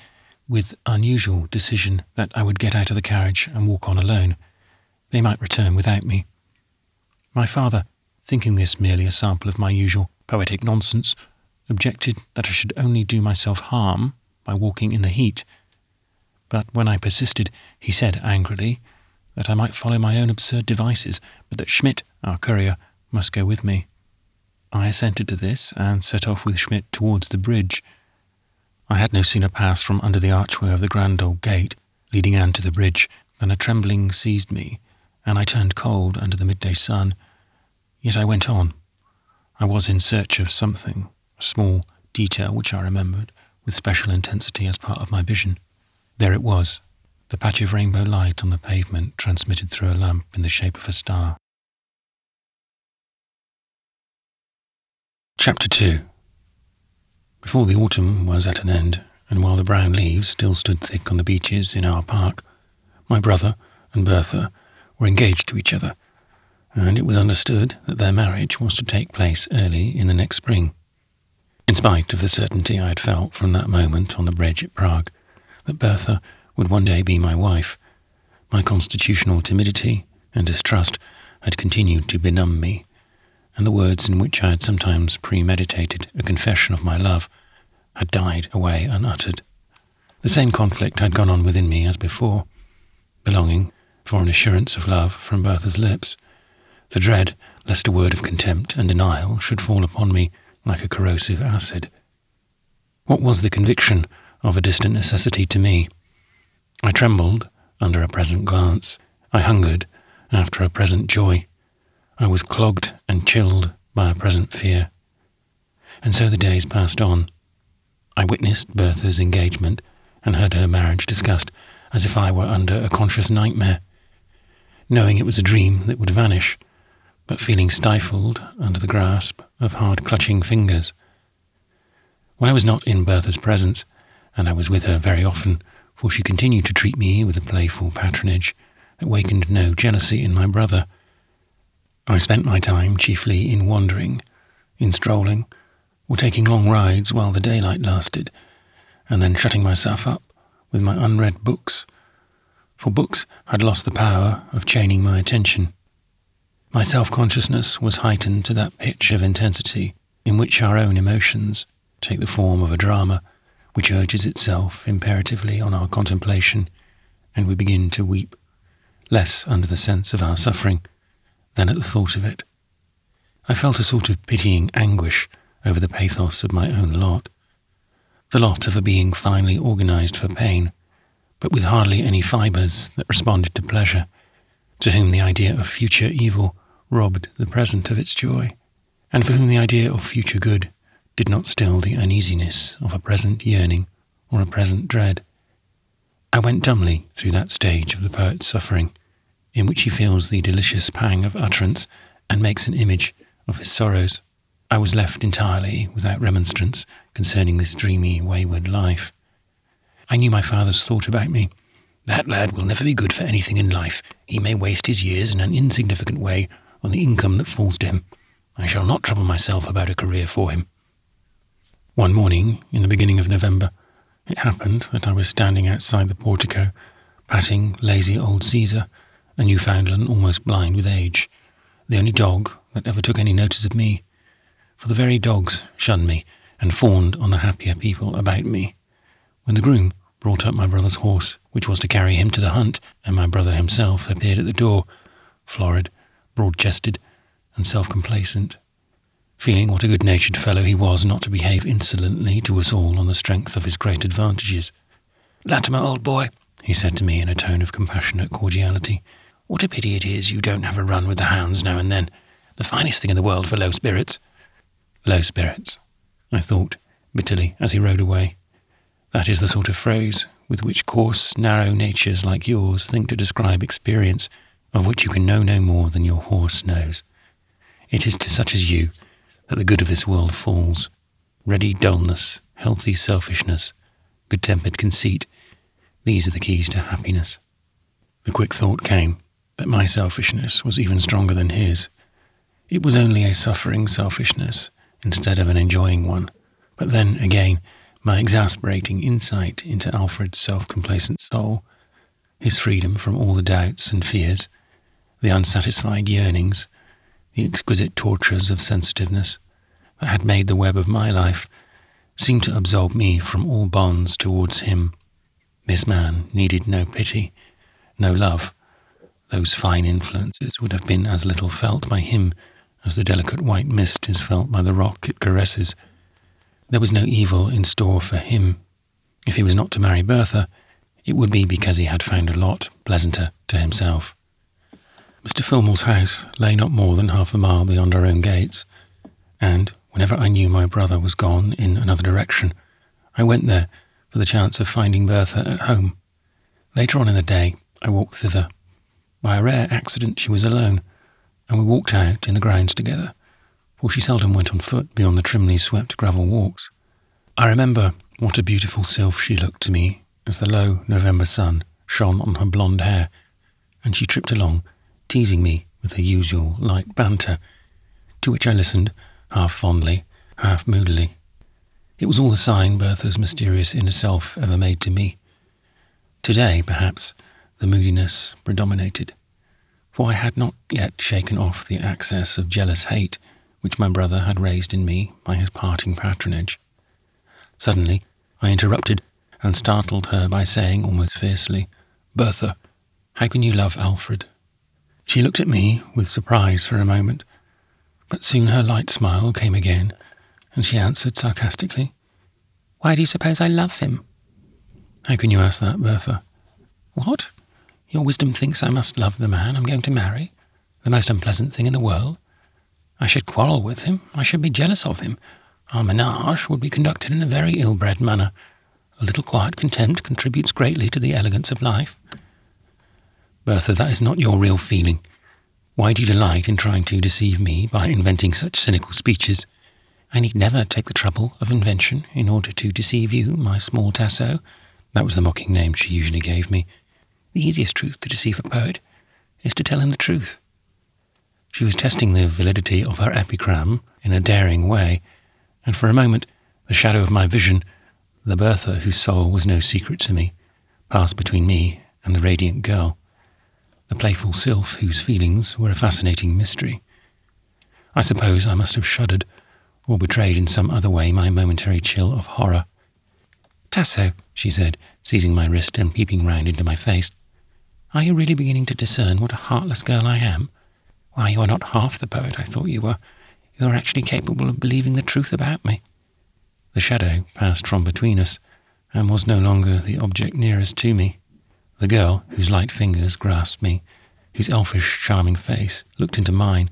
with unusual decision that I would get out of the carriage and walk on alone. They might return without me. My father, thinking this merely a sample of my usual poetic nonsense, objected that I should only do myself harm by walking in the heat. But when I persisted, he said angrily that I might follow my own absurd devices, but that Schmidt, our courier, must go with me. I assented to this and set off with Schmidt towards the bridge. I had no sooner passed from under the archway of the grand old gate leading Anne to the bridge than a trembling seized me, and I turned cold under the midday sun. Yet I went on. I was in search of something, a small detail which I remembered with special intensity as part of my vision. There it was, the patch of rainbow light on the pavement transmitted through a lamp in the shape of a star. Chapter 2. Before the autumn was at an end, and while the brown leaves still stood thick on the beeches in our park, my brother and Bertha were engaged to each other, and it was understood that their marriage was to take place early in the next spring. In spite of the certainty I had felt from that moment on the bridge at Prague, that Bertha would one day be my wife, my constitutional timidity and distrust had continued to benumb me, and the words in which I had sometimes premeditated a confession of my love had died away unuttered. The same conflict had gone on within me as before, the longing for an assurance of love from Bertha's lips, the dread lest a word of contempt and denial should fall upon me like a corrosive acid. What was the conviction of a distant necessity to me? I trembled under a present glance. I hungered after a present joy. I was clogged and chilled by a present fear. And so the days passed on. I witnessed Bertha's engagement and heard her marriage discussed as if I were under a conscious nightmare, knowing it was a dream that would vanish, but feeling stifled under the grasp of hard-clutching fingers. When I was not in Bertha's presence, and I was with her very often, for she continued to treat me with a playful patronage that wakened no jealousy in my brother, I spent my time chiefly in wandering, in strolling, or taking long rides while the daylight lasted, and then shutting myself up with my unread books, for books had lost the power of chaining my attention. My self-consciousness was heightened to that pitch of intensity in which our own emotions take the form of a drama which urges itself imperatively on our contemplation, and we begin to weep, less under the sense of our suffering than at the thought of it. I felt a sort of pitying anguish over the pathos of my own lot, the lot of a being finely organized for pain, but with hardly any fibres that responded to pleasure, to whom the idea of future evil robbed the present of its joy, and for whom the idea of future good did not still the uneasiness of a present yearning or a present dread. I went dumbly through that stage of the poet's suffering, in which he feels the delicious pang of utterance and makes an image of his sorrows. I was left entirely without remonstrance concerning this dreamy, wayward life. I knew my father's thought about me. That lad will never be good for anything in life. He may waste his years in an insignificant way on the income that falls to him. I shall not trouble myself about a career for him. One morning, in the beginning of November, it happened that I was standing outside the portico, patting lazy old Caesar, a Newfoundland almost blind with age, the only dog that ever took any notice of me, for the very dogs shunned me and fawned on the happier people about me, when the groom brought up my brother's horse, which was to carry him to the hunt, and my brother himself appeared at the door, florid, broad-chested, and self-complacent, feeling what a good-natured fellow he was not to behave insolently to us all on the strength of his great advantages. "Latimer, old boy," he said to me in a tone of compassionate cordiality, "what a pity it is you don't have a run with the hounds now and then. The finest thing in the world for low spirits." Low spirits, I thought, bitterly, as he rode away. That is the sort of phrase with which coarse, narrow natures like yours think to describe experience of which you can know no more than your horse knows. It is to such as you that the good of this world falls. Ready dullness, healthy selfishness, good-tempered conceit, these are the keys to happiness. The quick thought came that my selfishness was even stronger than his. It was only a suffering selfishness, instead of an enjoying one. But then, again, my exasperating insight into Alfred's self-complacent soul, his freedom from all the doubts and fears, the unsatisfied yearnings, the exquisite tortures of sensitiveness that had made the web of my life, seemed to absolve me from all bonds towards him. This man needed no pity, no love. Those fine influences would have been as little felt by him as the delicate white mist is felt by the rock it caresses. There was no evil in store for him. If he was not to marry Bertha, it would be because he had found a lot pleasanter to himself. Mr. Filmore's house lay not more than half a mile beyond our own gates, and whenever I knew my brother was gone in another direction, I went there for the chance of finding Bertha at home. Later on in the day, I walked thither. By a rare accident she was alone, and we walked out in the grounds together, for she seldom went on foot beyond the trimly swept gravel walks. I remember what a beautiful sylph she looked to me as the low November sun shone on her blonde hair, and she tripped along, teasing me with her usual light banter, to which I listened, half fondly, half moodily. It was all the sign Bertha's mysterious inner self ever made to me. Today, perhaps, the moodiness predominated, for I had not yet shaken off the access of jealous hate which my brother had raised in me by his parting patronage. Suddenly, I interrupted and startled her by saying almost fiercely, "Bertha, how can you love Alfred?" She looked at me with surprise for a moment, but soon her light smile came again, and she answered sarcastically, "Why do you suppose I love him?" "How can you ask that, Bertha?" "What? Your wisdom thinks I must love the man I'm going to marry? The most unpleasant thing in the world? I should quarrel with him. I should be jealous of him. Our menage would be conducted in a very ill-bred manner. A little quiet contempt contributes greatly to the elegance of life." "Bertha, that is not your real feeling. Why do you delight in trying to deceive me by inventing such cynical speeches?" "I need never take the trouble of invention in order to deceive you, my small Tasso." That was the mocking name she usually gave me. "The easiest truth to deceive a poet is to tell him the truth." She was testing the validity of her epigram in a daring way, and for a moment the shadow of my vision, the Bertha whose soul was no secret to me, passed between me and the radiant girl, the playful sylph whose feelings were a fascinating mystery. I suppose I must have shuddered, or betrayed in some other way my momentary chill of horror. "Tasso," she said, seizing my wrist and peeping round into my face, "are you really beginning to discern what a heartless girl I am? Why, you are not half the poet I thought you were. You are actually capable of believing the truth about me." The shadow passed from between us, and was no longer the object nearest to me. The girl, whose light fingers grasped me, whose elfish, charming face looked into mine,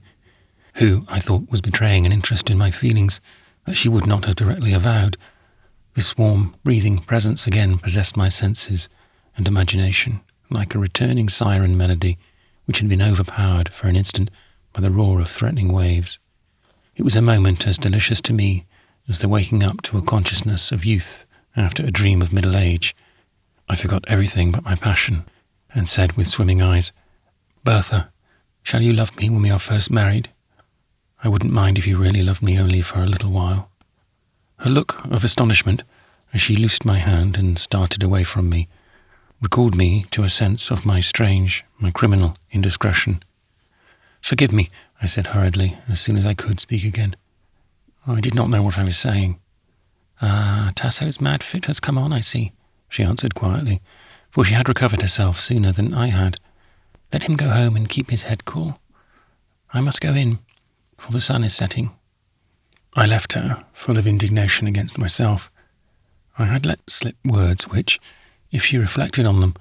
who, I thought, was betraying an interest in my feelings that she would not have directly avowed. This warm, breathing presence again possessed my senses and imagination, like a returning siren melody which had been overpowered for an instant by the roar of threatening waves. It was a moment as delicious to me as the waking up to a consciousness of youth after a dream of middle age. I forgot everything but my passion, and said with swimming eyes, "Bertha, shall you love me when we are first married? I wouldn't mind if you really loved me only for a little while." Her look of astonishment, as she loosed my hand and started away from me, recalled me to a sense of my strange, my criminal indiscretion. "Forgive me," I said hurriedly, as soon as I could speak again. "I did not know what I was saying." "Ah, Tasso's mad fit has come on, I see," she answered quietly, for she had recovered herself sooner than I had. "Let him go home and keep his head cool. I must go in, for the sun is setting." I left her, full of indignation against myself. I had let slip words which, if she reflected on them,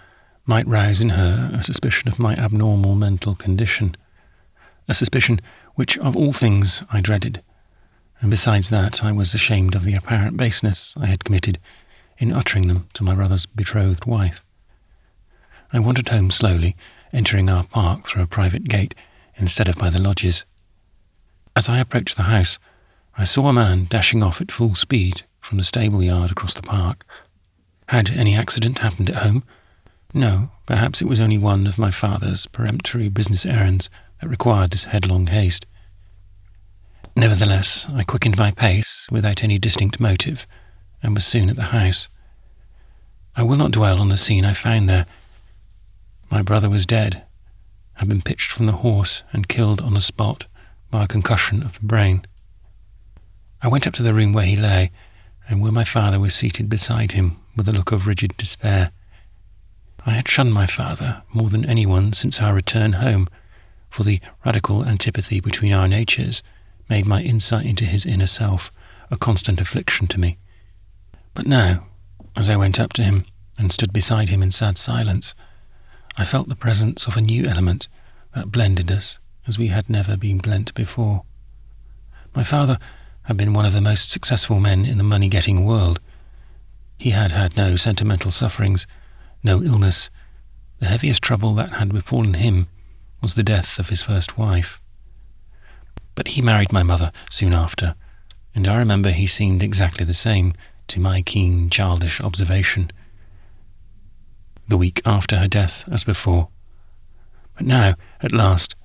might rouse in her a suspicion of my abnormal mental condition, a suspicion which, of all things, I dreaded, and besides that, I was ashamed of the apparent baseness I had committed in uttering them to my brother's betrothed wife. I wandered home slowly, entering our park through a private gate instead of by the lodges. As I approached the house, I saw a man dashing off at full speed from the stable yard across the park. Had any accident happened at home? No, perhaps it was only one of my father's peremptory business errands that required this headlong haste. Nevertheless, I quickened my pace without any distinct motive, and was soon at the house. I will not dwell on the scene I found there. My brother was dead, had been pitched from the horse and killed on the spot by a concussion of the brain. I went up to the room where he lay, and where my father was seated beside him with a look of rigid despair. I had shunned my father more than anyone since our return home, for the radical antipathy between our natures made my insight into his inner self a constant affliction to me. But now, as I went up to him and stood beside him in sad silence, I felt the presence of a new element that blended us as we had never been blent before. My father had been one of the most successful men in the money-getting world. He had had no sentimental sufferings, no illness. The heaviest trouble that had befallen him was the death of his first wife. But he married my mother soon after, and I remember he seemed exactly the same to my keen, childish observation, the week after her death as before. But now, at last,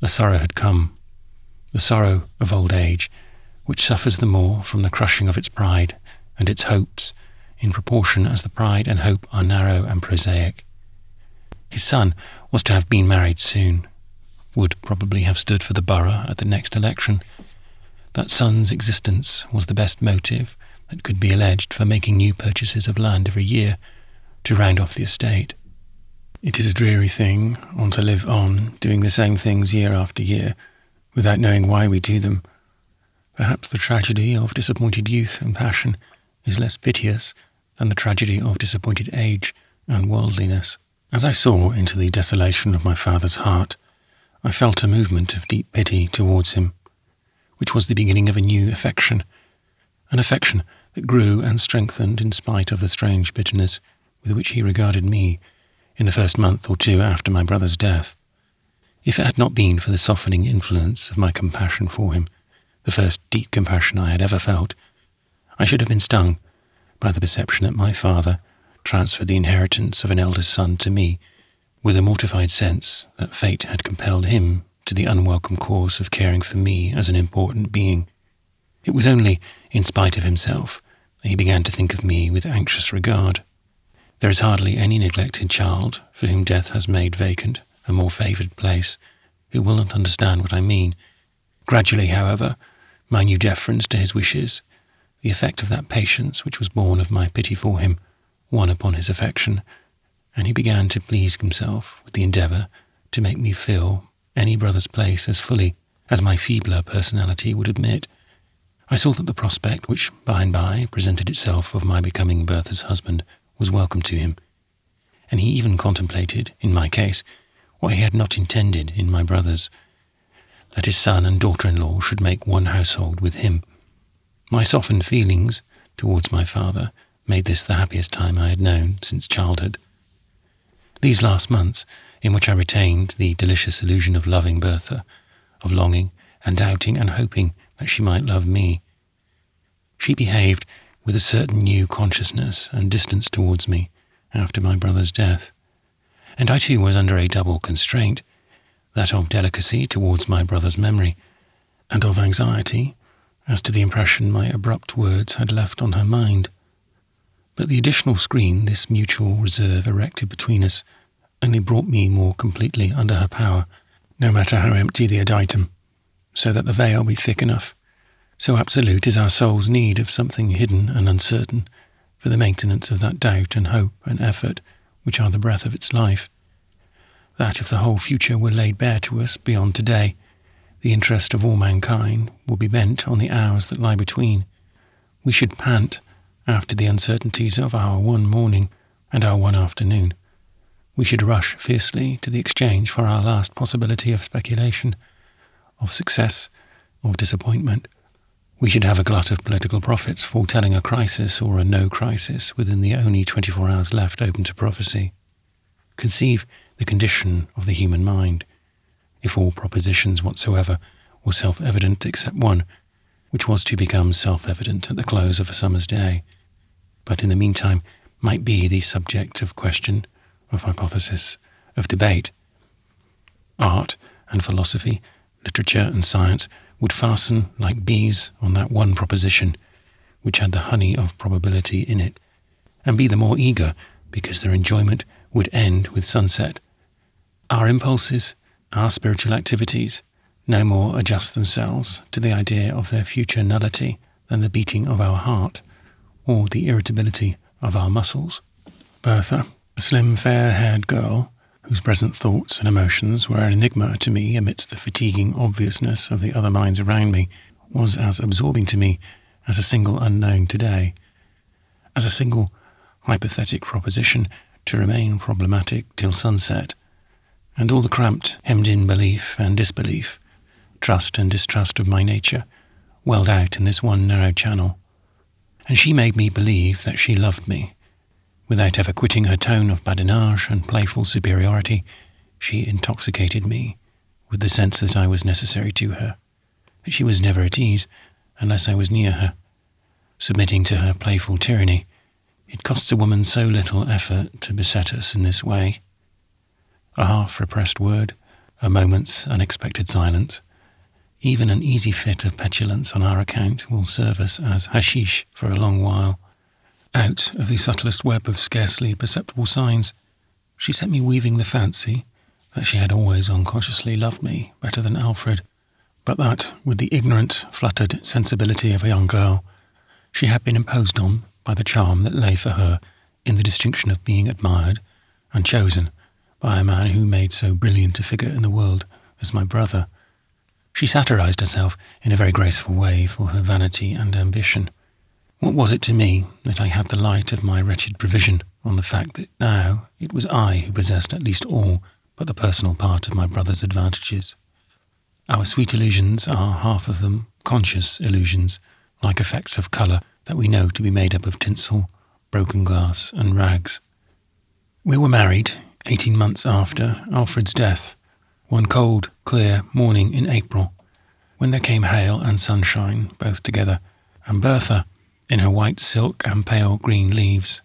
the sorrow had come, the sorrow of old age, which suffers the more from the crushing of its pride and its hopes, in proportion as the pride and hope are narrow and prosaic. His son was to have been married soon, would probably have stood for the borough at the next election. That son's existence was the best motive that could be alleged for making new purchases of land every year to round off the estate. It is a dreary thing, to live on, doing the same things year after year, without knowing why we do them. Perhaps the tragedy of disappointed youth and passion is less piteous than the tragedy of disappointed age and worldliness. As I saw into the desolation of my father's heart, I felt a movement of deep pity towards him, which was the beginning of a new affection, an affection that grew and strengthened in spite of the strange bitterness with which he regarded me in the first month or two after my brother's death. If it had not been for the softening influence of my compassion for him, the first deep compassion I had ever felt, I should have been stung by the perception that my father transferred the inheritance of an eldest son to me, with a mortified sense that fate had compelled him to the unwelcome course of caring for me as an important being. It was only in spite of himself that he began to think of me with anxious regard. There is hardly any neglected child for whom death has made vacant a more favoured place who will not understand what I mean. Gradually, however, my new deference to his wishes, the effect of that patience which was born of my pity for him, won upon his affection, and he began to please himself with the endeavour to make me fill any brother's place as fully as my feebler personality would admit. I saw that the prospect which by and by presented itself of my becoming Bertha's husband was welcome to him, and he even contemplated, in my case, what he had not intended in my brother's, that his son and daughter-in-law should make one household with him. My softened feelings towards my father made this the happiest time I had known since childhood. These last months, in which I retained the delicious illusion of loving Bertha, of longing and doubting and hoping that she might love me, she behaved with a certain new consciousness and distance towards me after my brother's death, and I too was under a double constraint, that of delicacy towards my brother's memory, and of anxiety as to the impression my abrupt words had left on her mind. But the additional screen this mutual reserve erected between us only brought me more completely under her power, no matter how empty the adytum, so that the veil be thick enough. So absolute is our soul's need of something hidden and uncertain for the maintenance of that doubt and hope and effort which are the breath of its life, that if the whole future were laid bare to us beyond today, the interest of all mankind will be bent on the hours that lie between. We should pant after the uncertainties of our one morning and our one afternoon. We should rush fiercely to the exchange for our last possibility of speculation, of success, of disappointment. We should have a glut of political prophets foretelling a crisis or a no crisis within the only 24 hours left open to prophecy. Conceive the condition of the human mind, if all propositions whatsoever were self-evident except one, which was to become self-evident at the close of a summer's day, but in the meantime might be the subject of question, of hypothesis, of debate. Art and philosophy, literature and science would fasten like bees on that one proposition, which had the honey of probability in it, and be the more eager because their enjoyment would end with sunset. Our impulses, our spiritual activities, no more adjust themselves to the idea of their future nullity than the beating of our heart, or the irritability of our muscles. Bertha, a slim, fair-haired girl, whose present thoughts and emotions were an enigma to me amidst the fatiguing obviousness of the other minds around me, was as absorbing to me as a single unknown today, as a single hypothetic proposition to remain problematic till sunset, and all the cramped, hemmed-in belief and disbelief, trust and distrust of my nature, welled out in this one narrow channel. And she made me believe that she loved me. Without ever quitting her tone of badinage and playful superiority, she intoxicated me with the sense that I was necessary to her, that she was never at ease unless I was near her. Submitting to her playful tyranny, it costs a woman so little effort to beset us in this way. A half-repressed word, a moment's unexpected silence, even an easy fit of petulance on our account will serve us as hashish for a long while. Out of the subtlest web of scarcely perceptible signs, she set me weaving the fancy that she had always unconsciously loved me better than Alfred, but that, with the ignorant, fluttered sensibility of a young girl, she had been imposed on by the charm that lay for her in the distinction of being admired and chosen by a man who made so brilliant a figure in the world as my brother. She satirized herself in a very graceful way for her vanity and ambition. What was it to me that I had the light of my wretched provision on the fact that now it was I who possessed at least all but the personal part of my brother's advantages? Our sweet illusions are half of them conscious illusions, like effects of colour that we know to be made up of tinsel, broken glass and rags. We were married 18 months after Alfred's death, one cold, clear morning in April, when there came hail and sunshine both together, and Bertha, in her white silk and pale green leaves,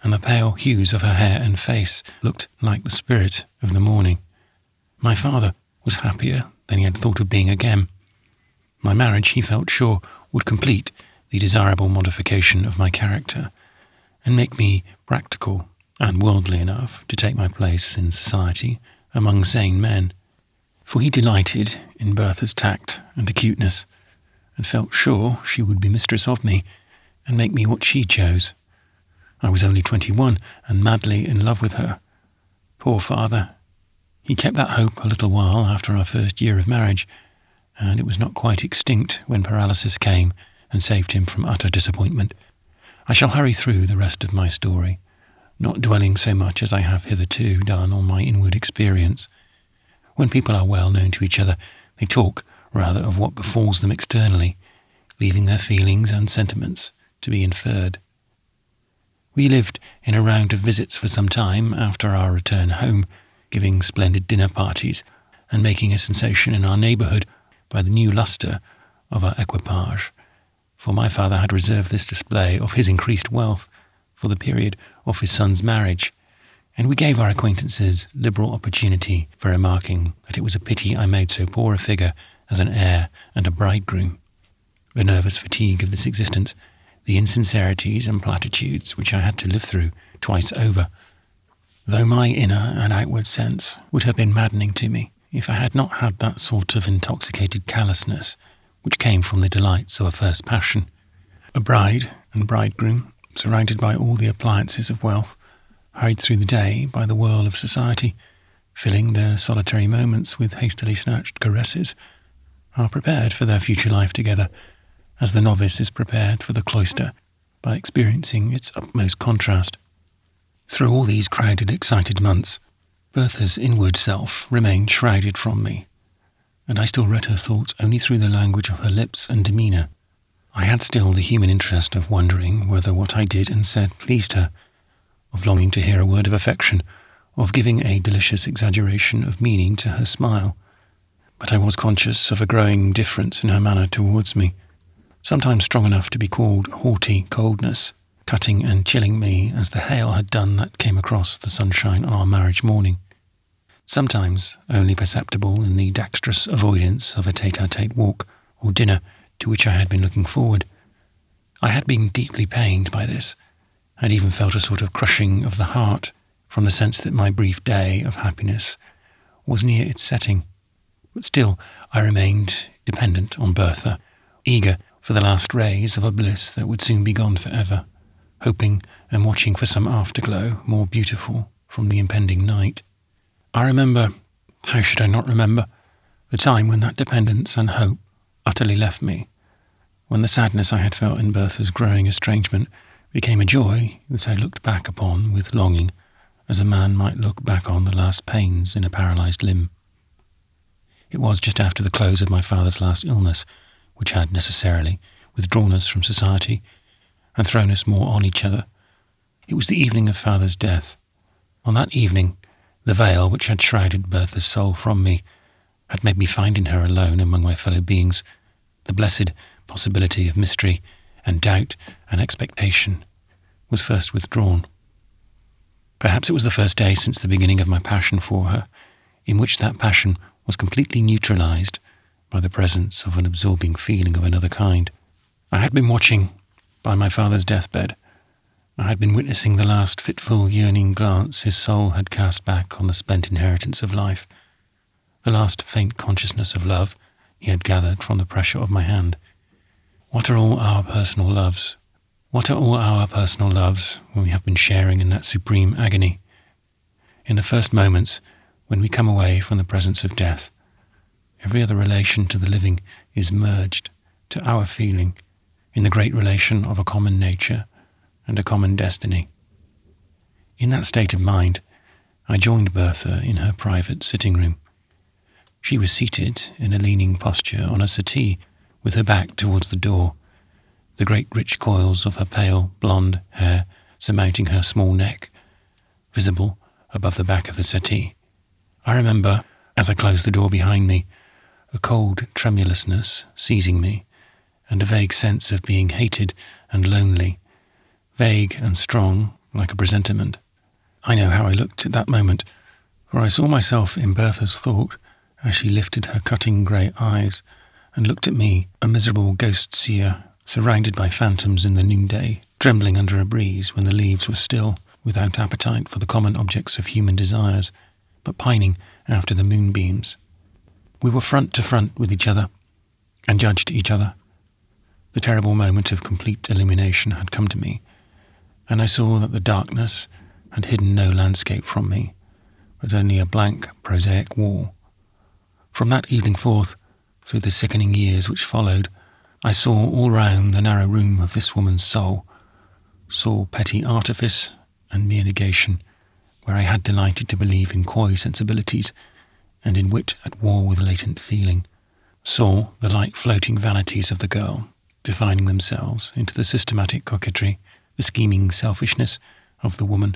and the pale hues of her hair and face, looked like the spirit of the morning. My father was happier than he had thought of being again. My marriage, he felt sure, would complete the desirable modification of my character, and make me practical and worldly enough to take my place in society among sane men, for he delighted in Bertha's tact and acuteness, and felt sure she would be mistress of me, and make me what she chose. I was only 21 and madly in love with her. Poor father. He kept that hope a little while after our first year of marriage, and it was not quite extinct when paralysis came and saved him from utter disappointment. I shall hurry through the rest of my story, not dwelling so much as I have hitherto done on my inward experience. When people are well known to each other, they talk rather of what befalls them externally, leaving their feelings and sentiments to be inferred. We lived in a round of visits for some time after our return home, giving splendid dinner parties and making a sensation in our neighbourhood by the new lustre of our equipage, for my father had reserved this display of his increased wealth for the period of his son's marriage, and we gave our acquaintances liberal opportunity for remarking that it was a pity I made so poor a figure as an heir and a bridegroom. The nervous fatigue of this existence, the insincerities and platitudes which I had to live through twice over, though my inner and outward sense would have been maddening to me if I had not had that sort of intoxicated callousness which came from the delights of a first passion. A bride and bridegroom, surrounded by all the appliances of wealth, hurried through the day by the whirl of society, filling their solitary moments with hastily snatched caresses, are prepared for their future life together, as the novice is prepared for the cloister by experiencing its utmost contrast. Through all these crowded, excited months, Bertha's inward self remained shrouded from me, and I still read her thoughts only through the language of her lips and demeanour. I had still the human interest of wondering whether what I did and said pleased her, of longing to hear a word of affection, of giving a delicious exaggeration of meaning to her smile. But I was conscious of a growing difference in her manner towards me, sometimes strong enough to be called haughty coldness, cutting and chilling me as the hail had done that came across the sunshine on our marriage morning, sometimes only perceptible in the dexterous avoidance of a tete-a-tete walk or dinner to which I had been looking forward. I had been deeply pained by this, and even felt a sort of crushing of the heart from the sense that my brief day of happiness was near its setting. But still I remained dependent on Bertha, eager for the last rays of a bliss that would soon be gone forever, hoping and watching for some afterglow more beautiful from the impending night. I remember, how should I not remember, the time when that dependence and hope utterly left me, when the sadness I had felt in Bertha's growing estrangement became a joy that I looked back upon with longing, as a man might look back on the last pains in a paralysed limb. It was just after the close of my father's last illness, which had necessarily withdrawn us from society and thrown us more on each other. It was the evening of father's death. On that evening, the veil which had shrouded Bertha's soul from me had made me find in her alone among my fellow beings the blessed possibility of mystery and doubt and expectation was first withdrawn. Perhaps it was the first day since the beginning of my passion for her, in which that passion was completely neutralized by the presence of an absorbing feeling of another kind. I had been watching by my father's deathbed, I had been witnessing the last fitful, yearning glance his soul had cast back on the spent inheritance of life, the last faint consciousness of love he had gathered from the pressure of my hand. What are all our personal loves? What are all our personal loves when we have been sharing in that supreme agony? In the first moments, when we come away from the presence of death, every other relation to the living is merged to our feeling in the great relation of a common nature and a common destiny. In that state of mind, I joined Bertha in her private sitting room. She was seated in a leaning posture on a settee with her back towards the door, the great rich coils of her pale blonde hair surmounting her small neck, visible above the back of the settee. I remember, as I closed the door behind me, a cold tremulousness seizing me, and a vague sense of being hated and lonely, vague and strong like a presentiment. I know how I looked at that moment, for I saw myself in Bertha's thought as she lifted her cutting grey eyes and looked at me, a miserable ghost seer, surrounded by phantoms in the noonday, trembling under a breeze when the leaves were still, without appetite for the common objects of human desires, but pining after the moonbeams. We were front to front with each other, and judged each other. The terrible moment of complete illumination had come to me, and I saw that the darkness had hidden no landscape from me, but only a blank, prosaic wall. From that evening forth, through the sickening years which followed, I saw all round the narrow room of this woman's soul, saw petty artifice and mere negation, where I had delighted to believe in coy sensibilities, and in wit at war with latent feeling, saw the light floating vanities of the girl, defining themselves into the systematic coquetry, the scheming selfishness of the woman,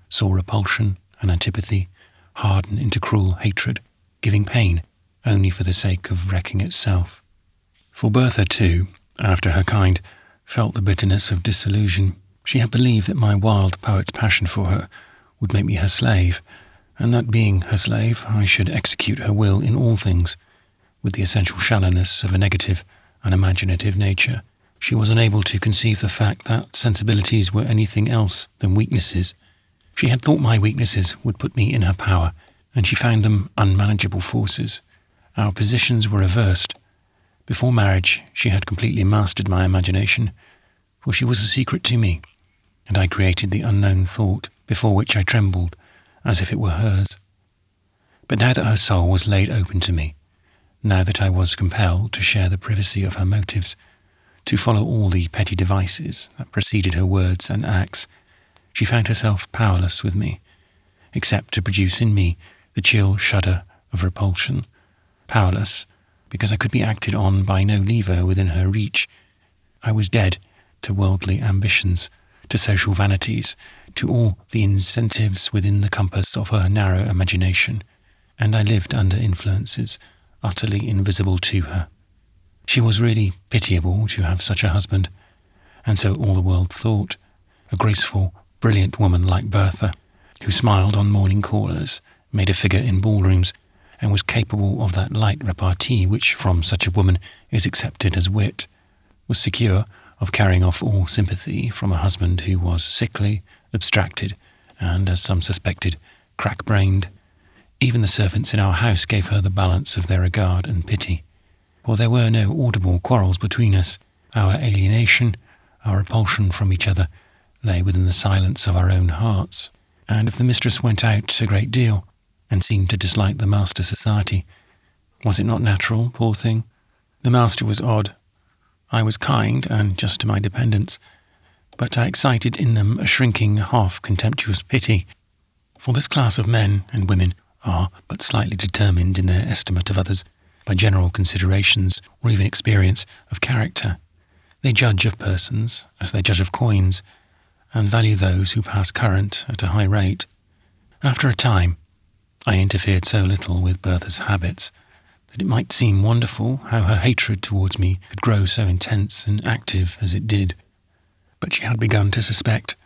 saw repulsion and antipathy harden into cruel hatred, giving pain only for the sake of wrecking itself. For Bertha, too, after her kind, felt the bitterness of disillusion. She had believed that my wild poet's passion for her would make me her slave, and that being her slave, I should execute her will in all things, with the essential shallowness of a negative, unimaginative nature. She was unable to conceive the fact that sensibilities were anything else than weaknesses. She had thought my weaknesses would put me in her power, and she found them unmanageable forces. Our positions were reversed. Before marriage, she had completely mastered my imagination, for she was a secret to me, and I created the unknown thought before which I trembled, as if it were hers. But now that her soul was laid open to me, now that I was compelled to share the privacy of her motives, to follow all the petty devices that preceded her words and acts, she found herself powerless with me, except to produce in me the chill shudder of repulsion, powerless because I could be acted on by no lever within her reach. I was dead to worldly ambitions, to social vanities, to all the incentives within the compass of her narrow imagination, and I lived under influences utterly invisible to her. She was really pitiable to have such a husband, and so all the world thought, a graceful, brilliant woman like Bertha, who smiled on morning callers, made a figure in ballrooms, and was capable of that light repartee which from such a woman is accepted as wit, was secure of carrying off all sympathy from a husband who was sickly, abstracted, and, as some suspected, crack-brained. Even the servants in our house gave her the balance of their regard and pity, for there were no audible quarrels between us. Our alienation, our repulsion from each other, lay within the silence of our own hearts, and if the mistress went out a great deal, and seemed to dislike the master's society, was it not natural, poor thing? The master was odd. I was kind and just to my dependents, but I excited in them a shrinking, half-contemptuous pity, for this class of men and women are but slightly determined in their estimate of others by general considerations or even experience of character. They judge of persons as they judge of coins, and value those who pass current at a high rate. After a time, I interfered so little with Bertha's habits that it might seem wonderful how her hatred towards me could grow so intense and active as it did. But she had begun to suspect,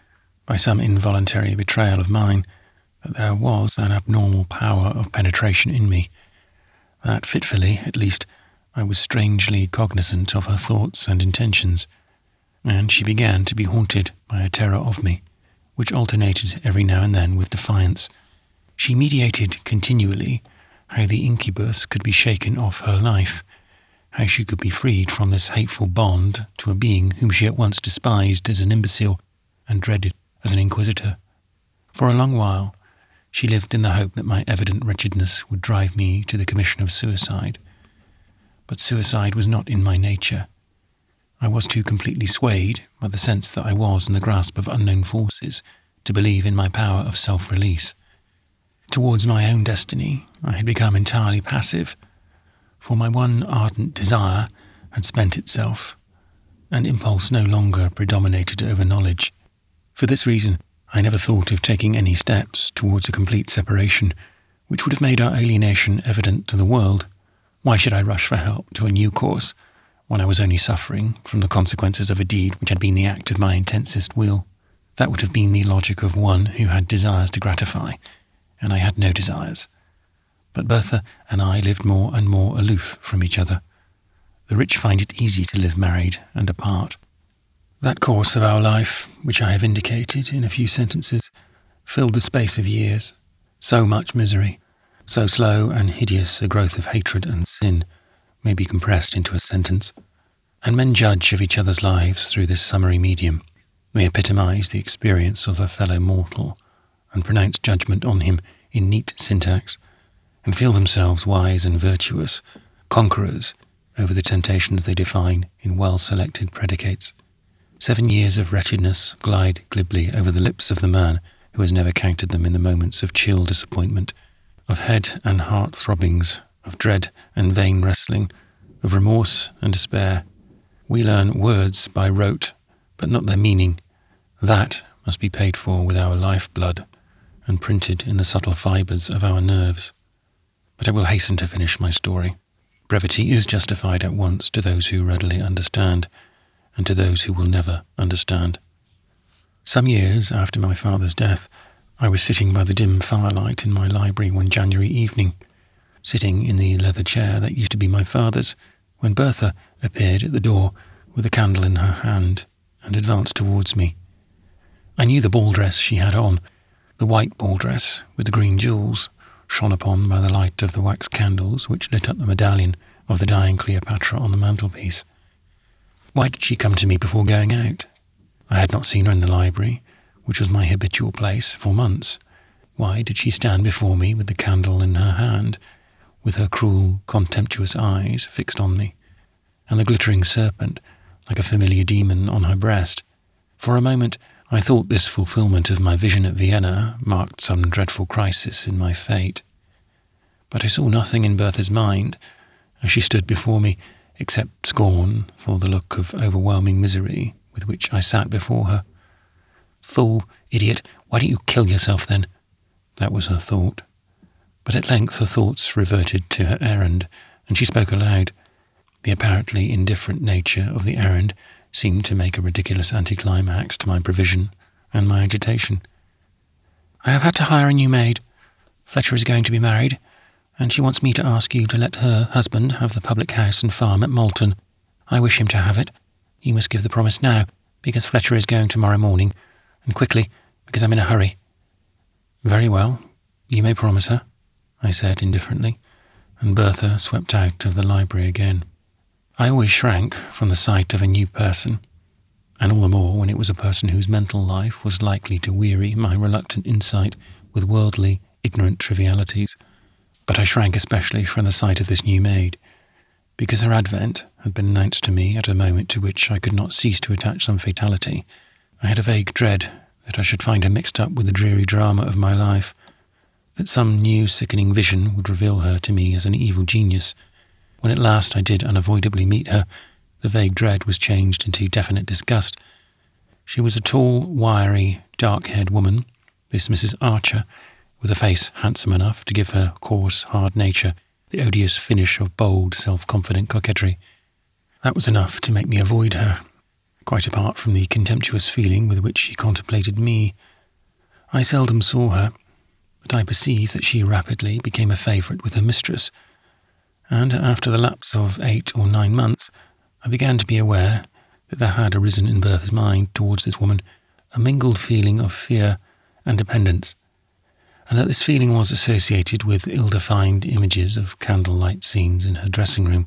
by some involuntary betrayal of mine, that there was an abnormal power of penetration in me, that fitfully, at least, I was strangely cognizant of her thoughts and intentions. and she began to be haunted by a terror of me, which alternated every now and then with defiance. She mediated continually how the incubus could be shaken off her life, how she could be freed from this hateful bond to a being whom she at once despised as an imbecile and dreaded as an inquisitor. For a long while, she lived in the hope that my evident wretchedness would drive me to the commission of suicide. But suicide was not in my nature. I was too completely swayed by the sense that I was in the grasp of unknown forces to believe in my power of self-release. Towards my own destiny, I had become entirely passive, for my one ardent desire had spent itself, and impulse no longer predominated over knowledge. For this reason, I never thought of taking any steps towards a complete separation, which would have made our alienation evident to the world. Why should I rush for help to a new course, when I was only suffering from the consequences of a deed which had been the act of my intensest will? That would have been the logic of one who had desires to gratify, and I had no desires. But Bertha and I lived more and more aloof from each other. The rich find it easy to live married and apart. That course of our life, which I have indicated in a few sentences, filled the space of years. So much misery, so slow and hideous a growth of hatred and sin, may be compressed into a sentence. And men judge of each other's lives through this summary medium. They epitomize the experience of their fellow mortal, and pronounce judgment on him in neat syntax, and feel themselves wise and virtuous, conquerors over the temptations they define in well-selected predicates. 7 years of wretchedness glide glibly over the lips of the man who has never counted them in the moments of chill disappointment, of head and heart throbbings, of dread and vain wrestling, of remorse and despair. We learn words by rote, but not their meaning. That must be paid for with our life-blood and printed in the subtle fibres of our nerves. But I will hasten to finish my story. Brevity is justified at once to those who readily understand, and to those who will never understand. Some years after my father's death, I was sitting by the dim firelight in my library one January evening, sitting in the leather chair that used to be my father's, when Bertha appeared at the door with a candle in her hand and advanced towards me. I knew the ball dress she had on, the white ball dress with the green jewels, shone upon by the light of the wax candles which lit up the medallion of the dying Cleopatra on the mantelpiece. Why did she come to me before going out? I had not seen her in the library, which was my habitual place, for months. Why did she stand before me with the candle in her hand, with her cruel, contemptuous eyes fixed on me, and the glittering serpent, like a familiar demon, on her breast? For a moment I thought this fulfilment of my vision at Vienna marked some dreadful crisis in my fate. But I saw nothing in Bertha's mind, as she stood before me, except scorn for the look of overwhelming misery with which I sat before her. "Fool, idiot, why don't you kill yourself then?" That was her thought. But at length her thoughts reverted to her errand, and she spoke aloud. The apparently indifferent nature of the errand seemed to make a ridiculous anticlimax to my prevision and my agitation. "I have had to hire a new maid. Fletcher is going to be married, and she wants me to ask you to let her husband have the public house and farm at Malton. I wish him to have it. You must give the promise now, because Fletcher is going tomorrow morning, and quickly, because I'm in a hurry." "Very well, you may promise her," I said indifferently, and Bertha swept out of the library again. I always shrank from the sight of a new person, and all the more when it was a person whose mental life was likely to weary my reluctant insight with worldly, ignorant trivialities. But I shrank especially from the sight of this new maid, because her advent had been announced to me at a moment to which I could not cease to attach some fatality. I had a vague dread that I should find her mixed up with the dreary drama of my life, that some new sickening vision would reveal her to me as an evil genius. When at last I did unavoidably meet her, the vague dread was changed into definite disgust. She was a tall, wiry, dark-haired woman, this Mrs. Archer, with a face handsome enough to give her coarse, hard nature the odious finish of bold, self-confident coquetry. That was enough to make me avoid her, quite apart from the contemptuous feeling with which she contemplated me. I seldom saw her, but I perceived that she rapidly became a favourite with her mistress, and after the lapse of 8 or 9 months, I began to be aware that there had arisen in Bertha's mind towards this woman a mingled feeling of fear and dependence, and that this feeling was associated with ill-defined images of candlelight scenes in her dressing room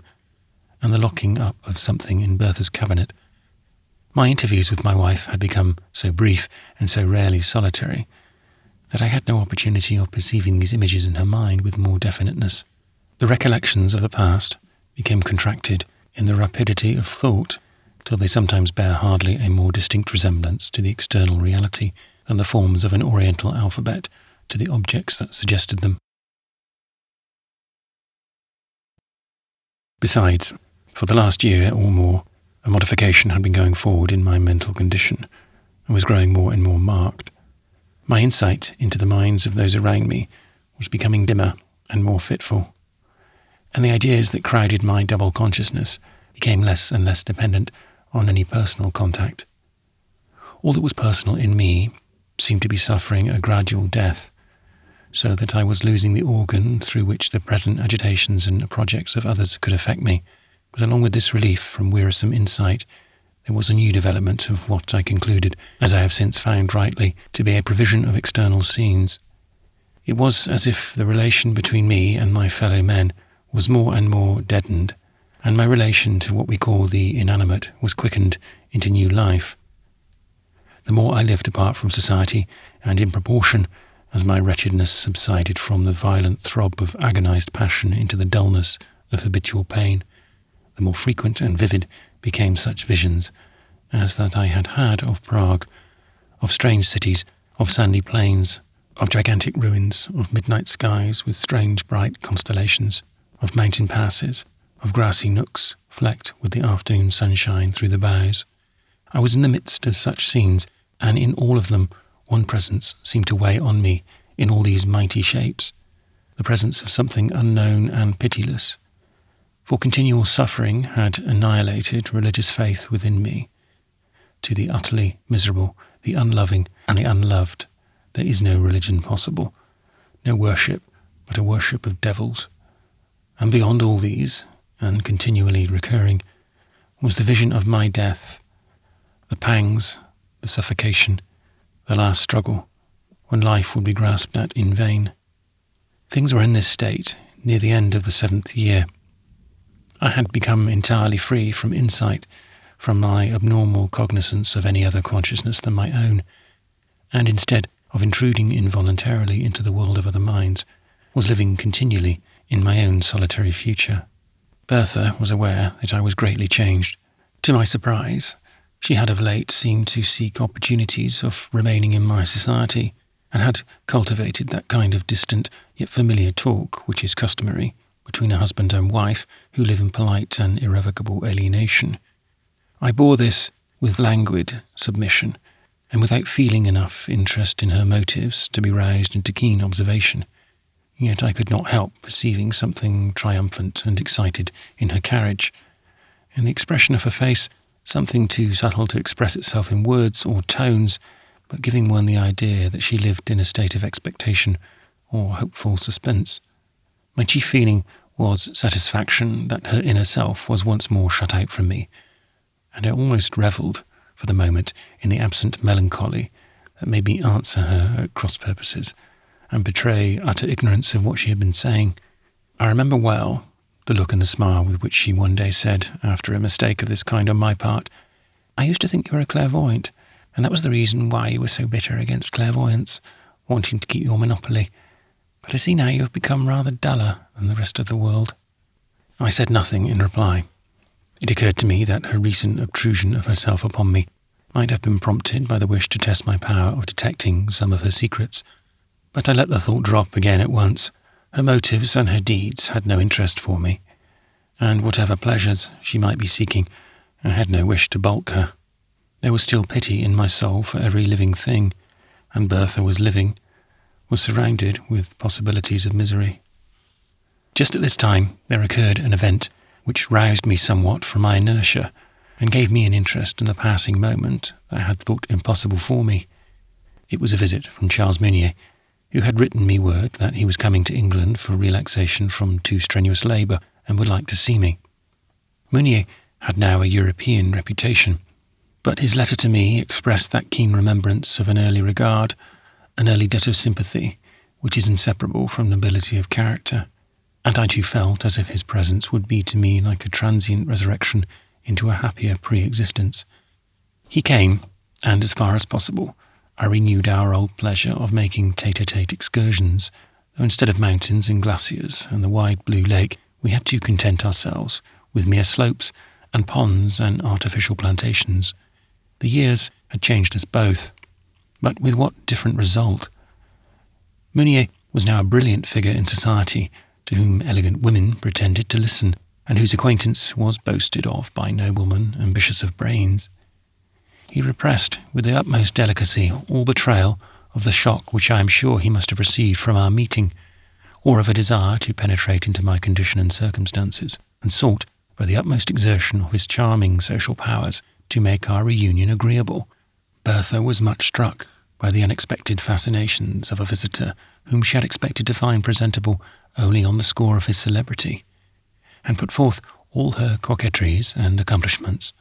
and the locking up of something in Bertha's cabinet. My interviews with my wife had become so brief and so rarely solitary that I had no opportunity of perceiving these images in her mind with more definiteness. The recollections of the past became contracted in the rapidity of thought till they sometimes bear hardly a more distinct resemblance to the external reality than the forms of an Oriental alphabet to the objects that suggested them. Besides, for the last year or more, a modification had been going forward in my mental condition and was growing more and more marked. My insight into the minds of those around me was becoming dimmer and more fitful, and the ideas that crowded my double consciousness became less and less dependent on any personal contact. All that was personal in me seemed to be suffering a gradual death, so that I was losing the organ through which the present agitations and projects of others could affect me. But along with this relief from wearisome insight, there was a new development of what I concluded, as I have since found rightly, to be a provision of external scenes. It was as if the relation between me and my fellow men was more and more deadened, and my relation to what we call the inanimate was quickened into new life. The more I lived apart from society, and in proportion as my wretchedness subsided from the violent throb of agonized passion into the dullness of habitual pain, the more frequent and vivid became such visions as that I had had of Prague, of strange cities, of sandy plains, of gigantic ruins, of midnight skies with strange bright constellations, of mountain passes, of grassy nooks flecked with the afternoon sunshine through the boughs. I was in the midst of such scenes, and in all of them one presence seemed to weigh on me in all these mighty shapes, the presence of something unknown and pitiless. For continual suffering had annihilated religious faith within me. To the utterly miserable, the unloving, and the unloved, there is no religion possible, no worship but a worship of devils. And beyond all these, and continually recurring, was the vision of my death, the pangs, the suffocation, the last struggle, when life would be grasped at in vain. Things were in this state near the end of the 7th year. I had become entirely free from insight, from my abnormal cognizance of any other consciousness than my own, and instead of intruding involuntarily into the world of other minds, was living continually in my own solitary future. Bertha was aware that I was greatly changed. To my surprise, she had of late seemed to seek opportunities of remaining in my society, and had cultivated that kind of distant yet familiar talk which is customary between a husband and wife who live in polite and irrevocable alienation. I bore this with languid submission, and without feeling enough interest in her motives to be roused into keen observation. Yet I could not help perceiving something triumphant and excited in her carriage, in the expression of her face, something too subtle to express itself in words or tones, but giving one the idea that she lived in a state of expectation or hopeful suspense. My chief feeling was satisfaction that her inner self was once more shut out from me, and I almost revelled, for the moment, in the absent melancholy that made me answer her at cross purposes, and betray utter ignorance of what she had been saying. I remember well the look and the smile with which she one day said, after a mistake of this kind on my part, "I used to think you were a clairvoyant, and that was the reason why you were so bitter against clairvoyance, wanting to keep your monopoly. But I see now you have become rather duller than the rest of the world." I said nothing in reply. It occurred to me that her recent obtrusion of herself upon me might have been prompted by the wish to test my power of detecting some of her secrets, but I let the thought drop again at once. Her motives and her deeds had no interest for me, and whatever pleasures she might be seeking, I had no wish to balk her. There was still pity in my soul for every living thing, and Bertha was living, was surrounded with possibilities of misery. Just at this time there occurred an event which roused me somewhat from my inertia and gave me an interest in the passing moment that I had thought impossible for me. It was a visit from Charles Meunier, who had written me word that he was coming to England for relaxation from too strenuous labour and would like to see me. Meunier had now a European reputation, But his letter to me expressed that keen remembrance of an early regard, an early debt of sympathy, which is inseparable from nobility of character, and I too felt as if his presence would be to me like a transient resurrection into a happier pre-existence. He came, and as far as possible, I renewed our old pleasure of making tete-a-tete excursions, though instead of mountains and glaciers and the wide blue lake, we had to content ourselves with mere slopes and ponds and artificial plantations. The years had changed us both, but with what different result? Meunier was now a brilliant figure in society, to whom elegant women pretended to listen, and whose acquaintance was boasted of by noblemen ambitious of brains. He repressed with the utmost delicacy all betrayal of the shock which I am sure he must have received from our meeting, or of a desire to penetrate into my condition and circumstances, and sought, by the utmost exertion of his charming social powers, to make our reunion agreeable. Bertha was much struck by the unexpected fascinations of a visitor whom she had expected to find presentable only on the score of his celebrity, and put forth all her coquetries and accomplishments.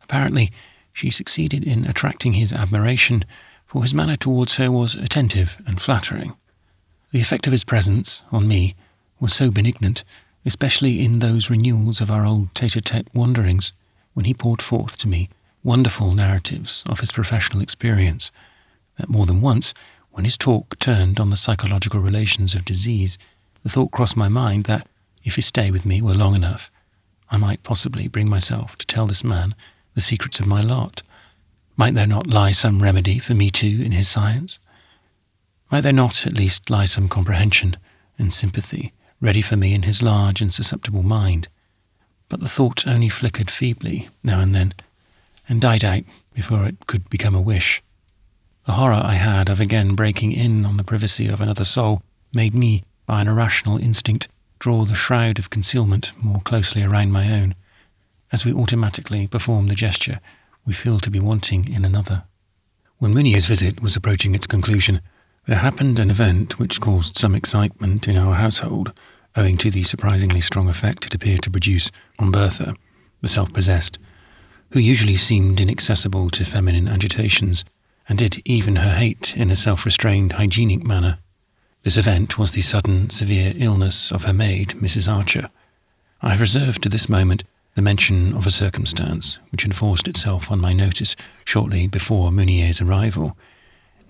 Apparently, she succeeded in attracting his admiration, for his manner towards her was attentive and flattering. The effect of his presence on me was so benignant, especially in those renewals of our old tete-a-tete wanderings, when he poured forth to me wonderful narratives of his professional experience, that more than once, when his talk turned on the psychological relations of disease, the thought crossed my mind that, if his stay with me were long enough, I might possibly bring myself to tell this man the secrets of my lot. Might there not lie some remedy for me too in his science? Might there not at least lie some comprehension and sympathy ready for me in his large and susceptible mind? But the thought only flickered feebly now and then, and died out before it could become a wish. The horror I had of again breaking in on the privacy of another soul made me, by an irrational instinct, draw the shroud of concealment more closely around my own, as we automatically perform the gesture we feel to be wanting in another. When Meunier's visit was approaching its conclusion, there happened an event which caused some excitement in our household, owing to the surprisingly strong effect it appeared to produce on Bertha, the self-possessed, who usually seemed inaccessible to feminine agitations, and did even her hate in a self-restrained, hygienic manner. This event was the sudden, severe illness of her maid, Mrs. Archer. I have reserved to this moment the mention of a circumstance which enforced itself on my notice shortly before Meunier's arrival,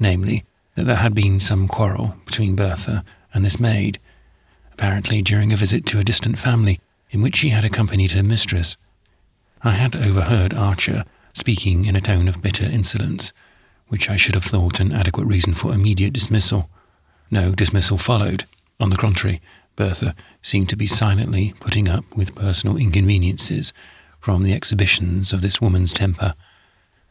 namely, that there had been some quarrel between Bertha and this maid, apparently during a visit to a distant family in which she had accompanied her mistress. I had overheard Archer speaking in a tone of bitter insolence, which I should have thought an adequate reason for immediate dismissal. No dismissal followed. On the contrary, Bertha seemed to be silently putting up with personal inconveniences from the exhibitions of this woman's temper.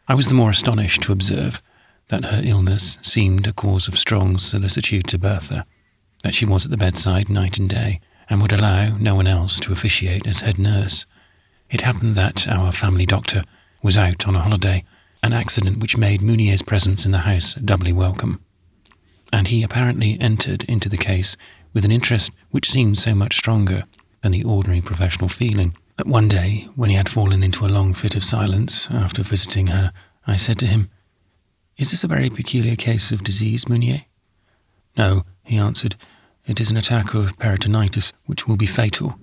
I was the more astonished to observe that her illness seemed a cause of strong solicitude to Bertha, that she was at the bedside night and day, and would allow no one else to officiate as head nurse. It happened that our family doctor was out on a holiday, an accident which made Meunier's presence in the house doubly welcome, and he apparently entered into the case with an interest which seemed so much stronger than the ordinary professional feeling, that one day, when he had fallen into a long fit of silence after visiting her, I said to him, "Is this a very peculiar case of disease, Meunier?" "No," he answered, "it is an attack of peritonitis which will be fatal,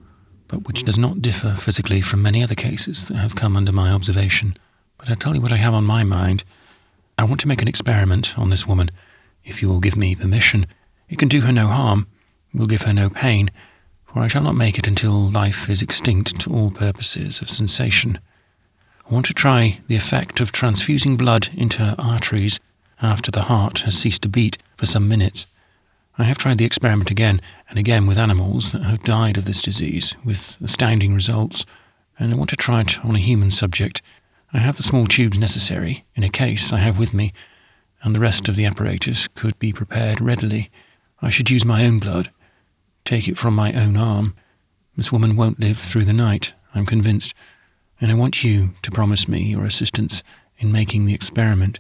but which does not differ physically from many other cases that have come under my observation. But I'll tell you what I have on my mind. I want to make an experiment on this woman, if you will give me permission. It can do her no harm, will give her no pain, for I shall not make it until life is extinct to all purposes of sensation. I want to try the effect of transfusing blood into her arteries after the heart has ceased to beat for some minutes. I have tried the experiment again and again with animals that have died of this disease, with astounding results, and I want to try it on a human subject. I have the small tubes necessary in a case I have with me, and the rest of the apparatus could be prepared readily. I should use my own blood, take it from my own arm. This woman won't live through the night, I'm convinced, and I want you to promise me your assistance in making the experiment.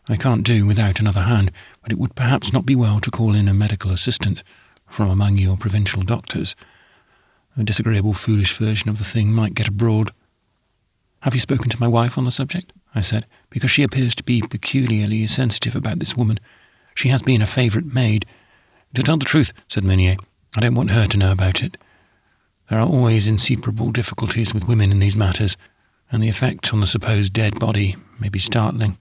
I can't do without another hand, but it would perhaps not be well to call in a medical assistant from among your provincial doctors. A disagreeable, foolish version of the thing might get abroad." "Have you spoken to my wife on the subject?" I said, because she appears to be peculiarly sensitive about this woman. She has been a favourite maid. To tell the truth, said Meunier, I don't want her to know about it. There are always insuperable difficulties with women in these matters, and the effect on the supposed dead body may be startling.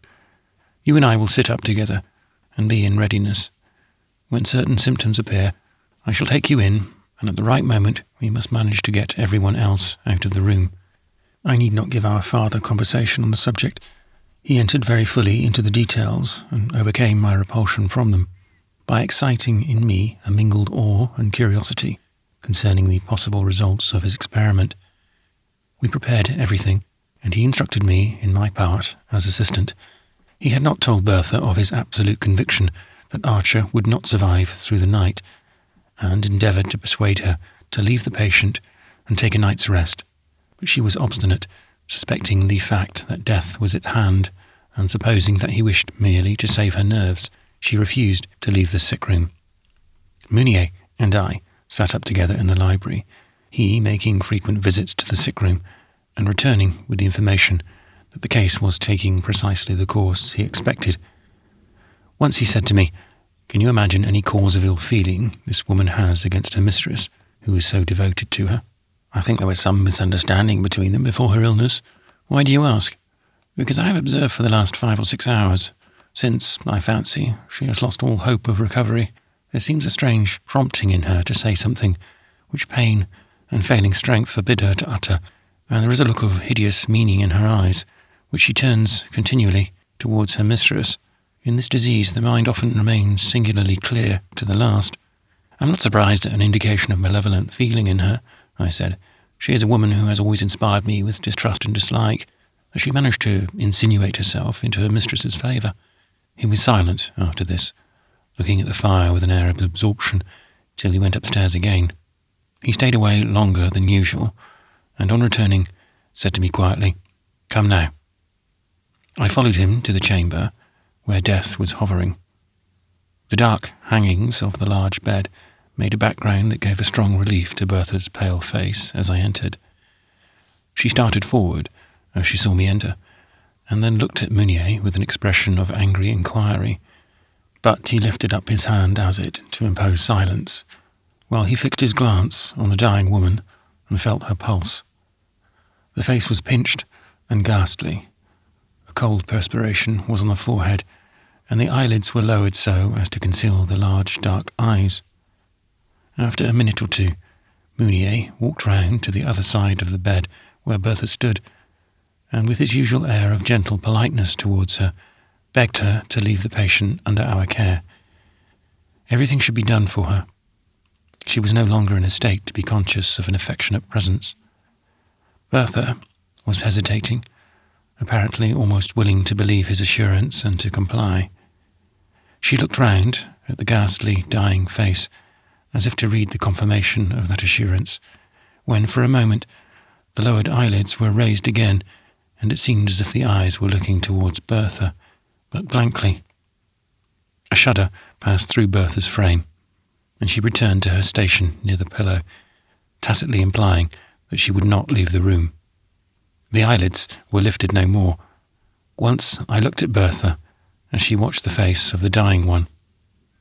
You and I will sit up together and be in readiness. When certain symptoms appear, I shall take you in, and at the right moment we must manage to get everyone else out of the room. I need not give our father conversation on the subject. He entered very fully into the details and overcame my repulsion from them by exciting in me a mingled awe and curiosity concerning the possible results of his experiment. We prepared everything, and he instructed me in my part as assistant. He had not told Bertha of his absolute conviction that Archer would not survive through the night, and endeavoured to persuade her to leave the patient and take a night's rest. But she was obstinate, suspecting the fact that death was at hand, and supposing that he wished merely to save her nerves, she refused to leave the sick room. Meunier and I sat up together in the library, he making frequent visits to the sick room, and returning with the information that the case was taking precisely the course he expected. Once he said to me, "Can you imagine any cause of ill feeling this woman has against her mistress, who is so devoted to her? I think there was some misunderstanding between them before her illness. Why do you ask?" "Because I have observed for the last 5 or 6 hours, since, I fancy, she has lost all hope of recovery, there seems a strange prompting in her to say something which pain and failing strength forbid her to utter, and there is a look of hideous meaning in her eyes, which she turns continually towards her mistress. In this disease the mind often remains singularly clear to the last." "I'm not surprised at an indication of malevolent feeling in her," I said. "She is a woman who has always inspired me with distrust and dislike. Has she managed to insinuate herself into her mistress's favour?" He was silent after this, looking at the fire with an air of absorption, till he went upstairs again. He stayed away longer than usual, and on returning said to me quietly, "Come now." I followed him to the chamber where death was hovering. The dark hangings of the large bed made a background that gave a strong relief to Bertha's pale face as I entered. She started forward as she saw me enter, and then looked at Meunier with an expression of angry inquiry, but he lifted up his hand as it to impose silence, while he fixed his glance on the dying woman and felt her pulse. The face was pinched and ghastly. A cold perspiration was on the forehead, and the eyelids were lowered so as to conceal the large dark eyes. After a minute or two, Meunier walked round to the other side of the bed where Bertha stood, and with his usual air of gentle politeness towards her, begged her to leave the patient under our care. Everything should be done for her. She was no longer in a state to be conscious of an affectionate presence. Bertha was hesitating, apparently almost willing to believe his assurance and to comply. She looked round at the ghastly, dying face, as if to read the confirmation of that assurance, when for a moment the lowered eyelids were raised again, and it seemed as if the eyes were looking towards Bertha, but blankly. A shudder passed through Bertha's frame, and she returned to her station near the pillow, tacitly implying that she would not leave the room. The eyelids were lifted no more. Once I looked at Bertha as she watched the face of the dying one.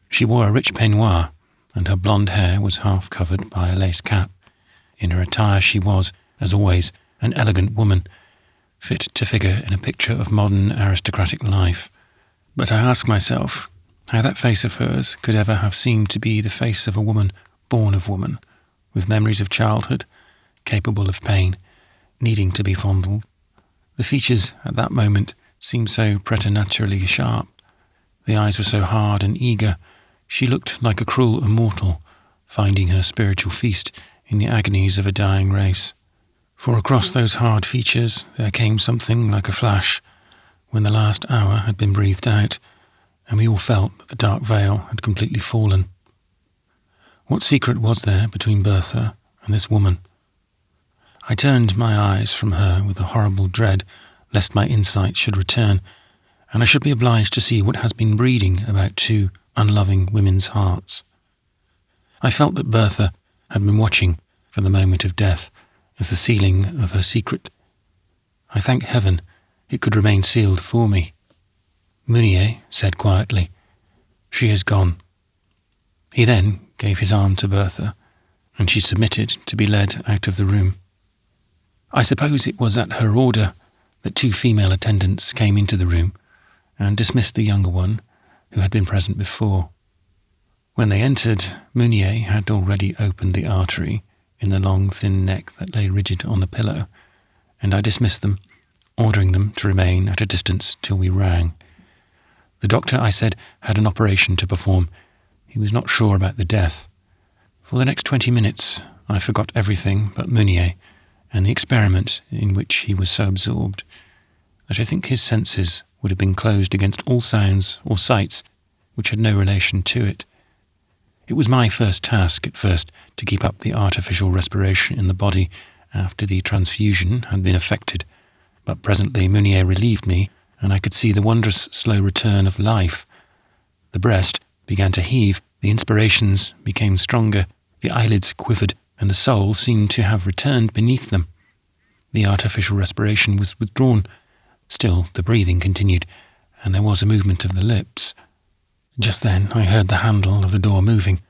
She wore a rich peignoir, and her blonde hair was half covered by a lace cap. In her attire she was, as always, an elegant woman, fit to figure in a picture of modern aristocratic life. But I asked myself how that face of hers could ever have seemed to be the face of a woman born of woman, with memories of childhood, capable of pain, needing to be fondled. The features at that moment seemed so preternaturally sharp. The eyes were so hard and eager. She looked like a cruel immortal, finding her spiritual feast in the agonies of a dying race. For across those hard features there came something like a flash, when the last hour had been breathed out, and we all felt that the dark veil had completely fallen. What secret was there between Bertha and this woman? I turned my eyes from her with a horrible dread lest my insight should return, and I should be obliged to see what has been breeding about 2 unloving women's hearts. I felt that Bertha had been watching for the moment of death as the sealing of her secret. I thank heaven it could remain sealed for me. Meunier said quietly, "She is gone." He then gave his arm to Bertha, and she submitted to be led out of the room. I suppose it was at her order that 2 female attendants came into the room and dismissed the younger one, who had been present before. When they entered, Meunier had already opened the artery in the long, thin neck that lay rigid on the pillow, and I dismissed them, ordering them to remain at a distance till we rang. The doctor, I said, had an operation to perform. He was not sure about the death. For the next 20 minutes, I forgot everything but Meunier and the experiment in which he was so absorbed that I think his senses would have been closed against all sounds or sights which had no relation to it. It was my first task at first to keep up the artificial respiration in the body after the transfusion had been effected, but presently Meunier relieved me, and I could see the wondrous slow return of life. The breast began to heave, the inspirations became stronger, the eyelids quivered, and the soul seemed to have returned beneath them. The artificial respiration was withdrawn. Still, the breathing continued, and there was a movement of the lips. Just then I heard the handle of the door moving.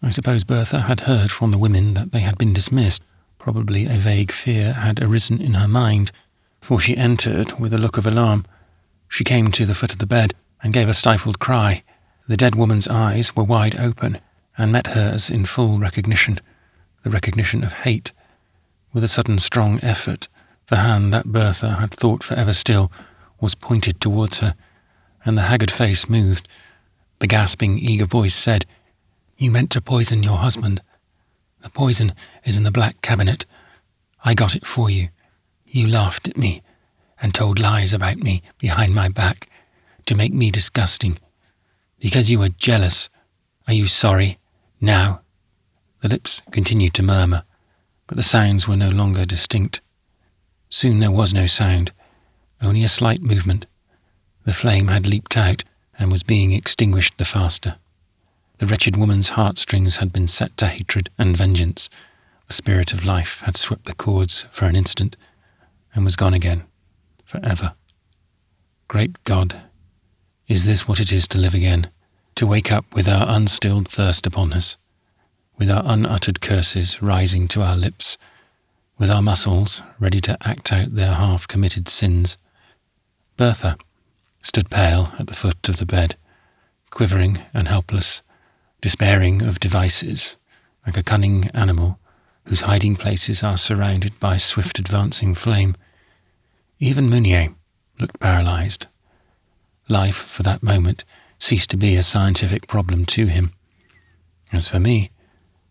I suppose Bertha had heard from the women that they had been dismissed. Probably a vague fear had arisen in her mind, for she entered with a look of alarm. She came to the foot of the bed and gave a stifled cry. The dead woman's eyes were wide open and met hers in full recognition, the recognition of hate. With a sudden strong effort, the hand that Bertha had thought forever still was pointed towards her, and the haggard face moved. The gasping, eager voice said, "You meant to poison your husband. The poison is in the black cabinet. I got it for you. You laughed at me and told lies about me behind my back to make me disgusting. Because you were jealous. Are you sorry? Now?" The lips continued to murmur, but the sounds were no longer distinct. Soon there was no sound, only a slight movement. The flame had leaped out and was being extinguished the faster. The wretched woman's heartstrings had been set to hatred and vengeance. The spirit of life had swept the chords for an instant and was gone again, forever. Great God, is this what it is to live again? To wake up with our unstilled thirst upon us, with our unuttered curses rising to our lips, with our muscles ready to act out their half-committed sins. Bertha stood pale at the foot of the bed, quivering and helpless, despairing of devices, like a cunning animal whose hiding places are surrounded by swift advancing flame. Even Meunier looked paralyzed. Life, for that moment, ceased to be a scientific problem to him. As for me,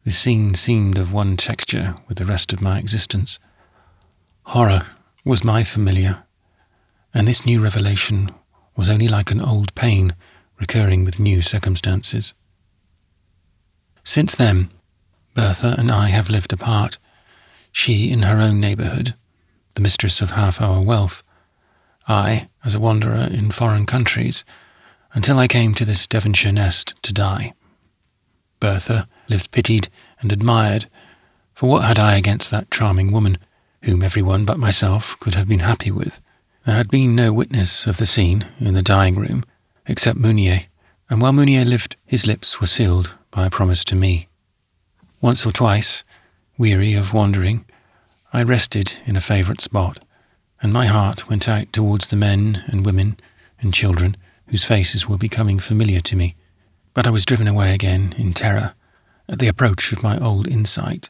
the scene seemed of one texture with the rest of my existence. Horror was my familiar, and this new revelation was only like an old pain recurring with new circumstances. Since then, Bertha and I have lived apart, she in her own neighbourhood, the mistress of half our wealth, I as a wanderer in foreign countries, until I came to this Devonshire nest to die. Bertha lives pitied and admired, for what had I against that charming woman, whom everyone but myself could have been happy with? There had been no witness of the scene in the dying-room, except Meunier, and while Meunier lived, his lips were sealed by a promise to me. Once or twice, weary of wandering, I rested in a favourite spot, and my heart went out towards the men and women and children whose faces were becoming familiar to me, but I was driven away again in terror at the approach of my old insight,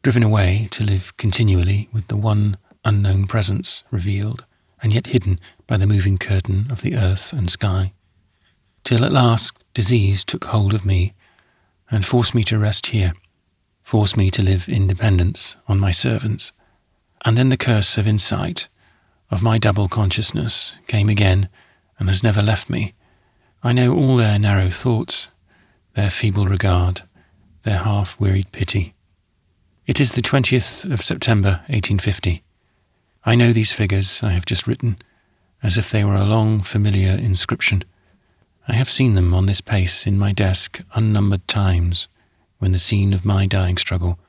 driven away to live continually with the one unknown presence revealed and yet hidden by the moving curtain of the earth and sky, till at last disease took hold of me and forced me to rest here, forced me to live in dependence on my servants. And then the curse of insight, of my double consciousness, came again and has never left me. I know all their narrow thoughts, their feeble regard, their half-wearied pity. It is the 20th of September, 1850. I know these figures I have just written, as if they were a long, familiar inscription. I have seen them on this pace in my desk unnumbered times, when the scene of my dying struggle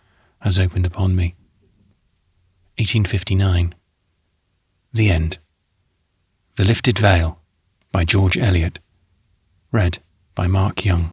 has opened upon me. 1859. The End. The Lifted Veil by George Eliot. Read by Mark Young.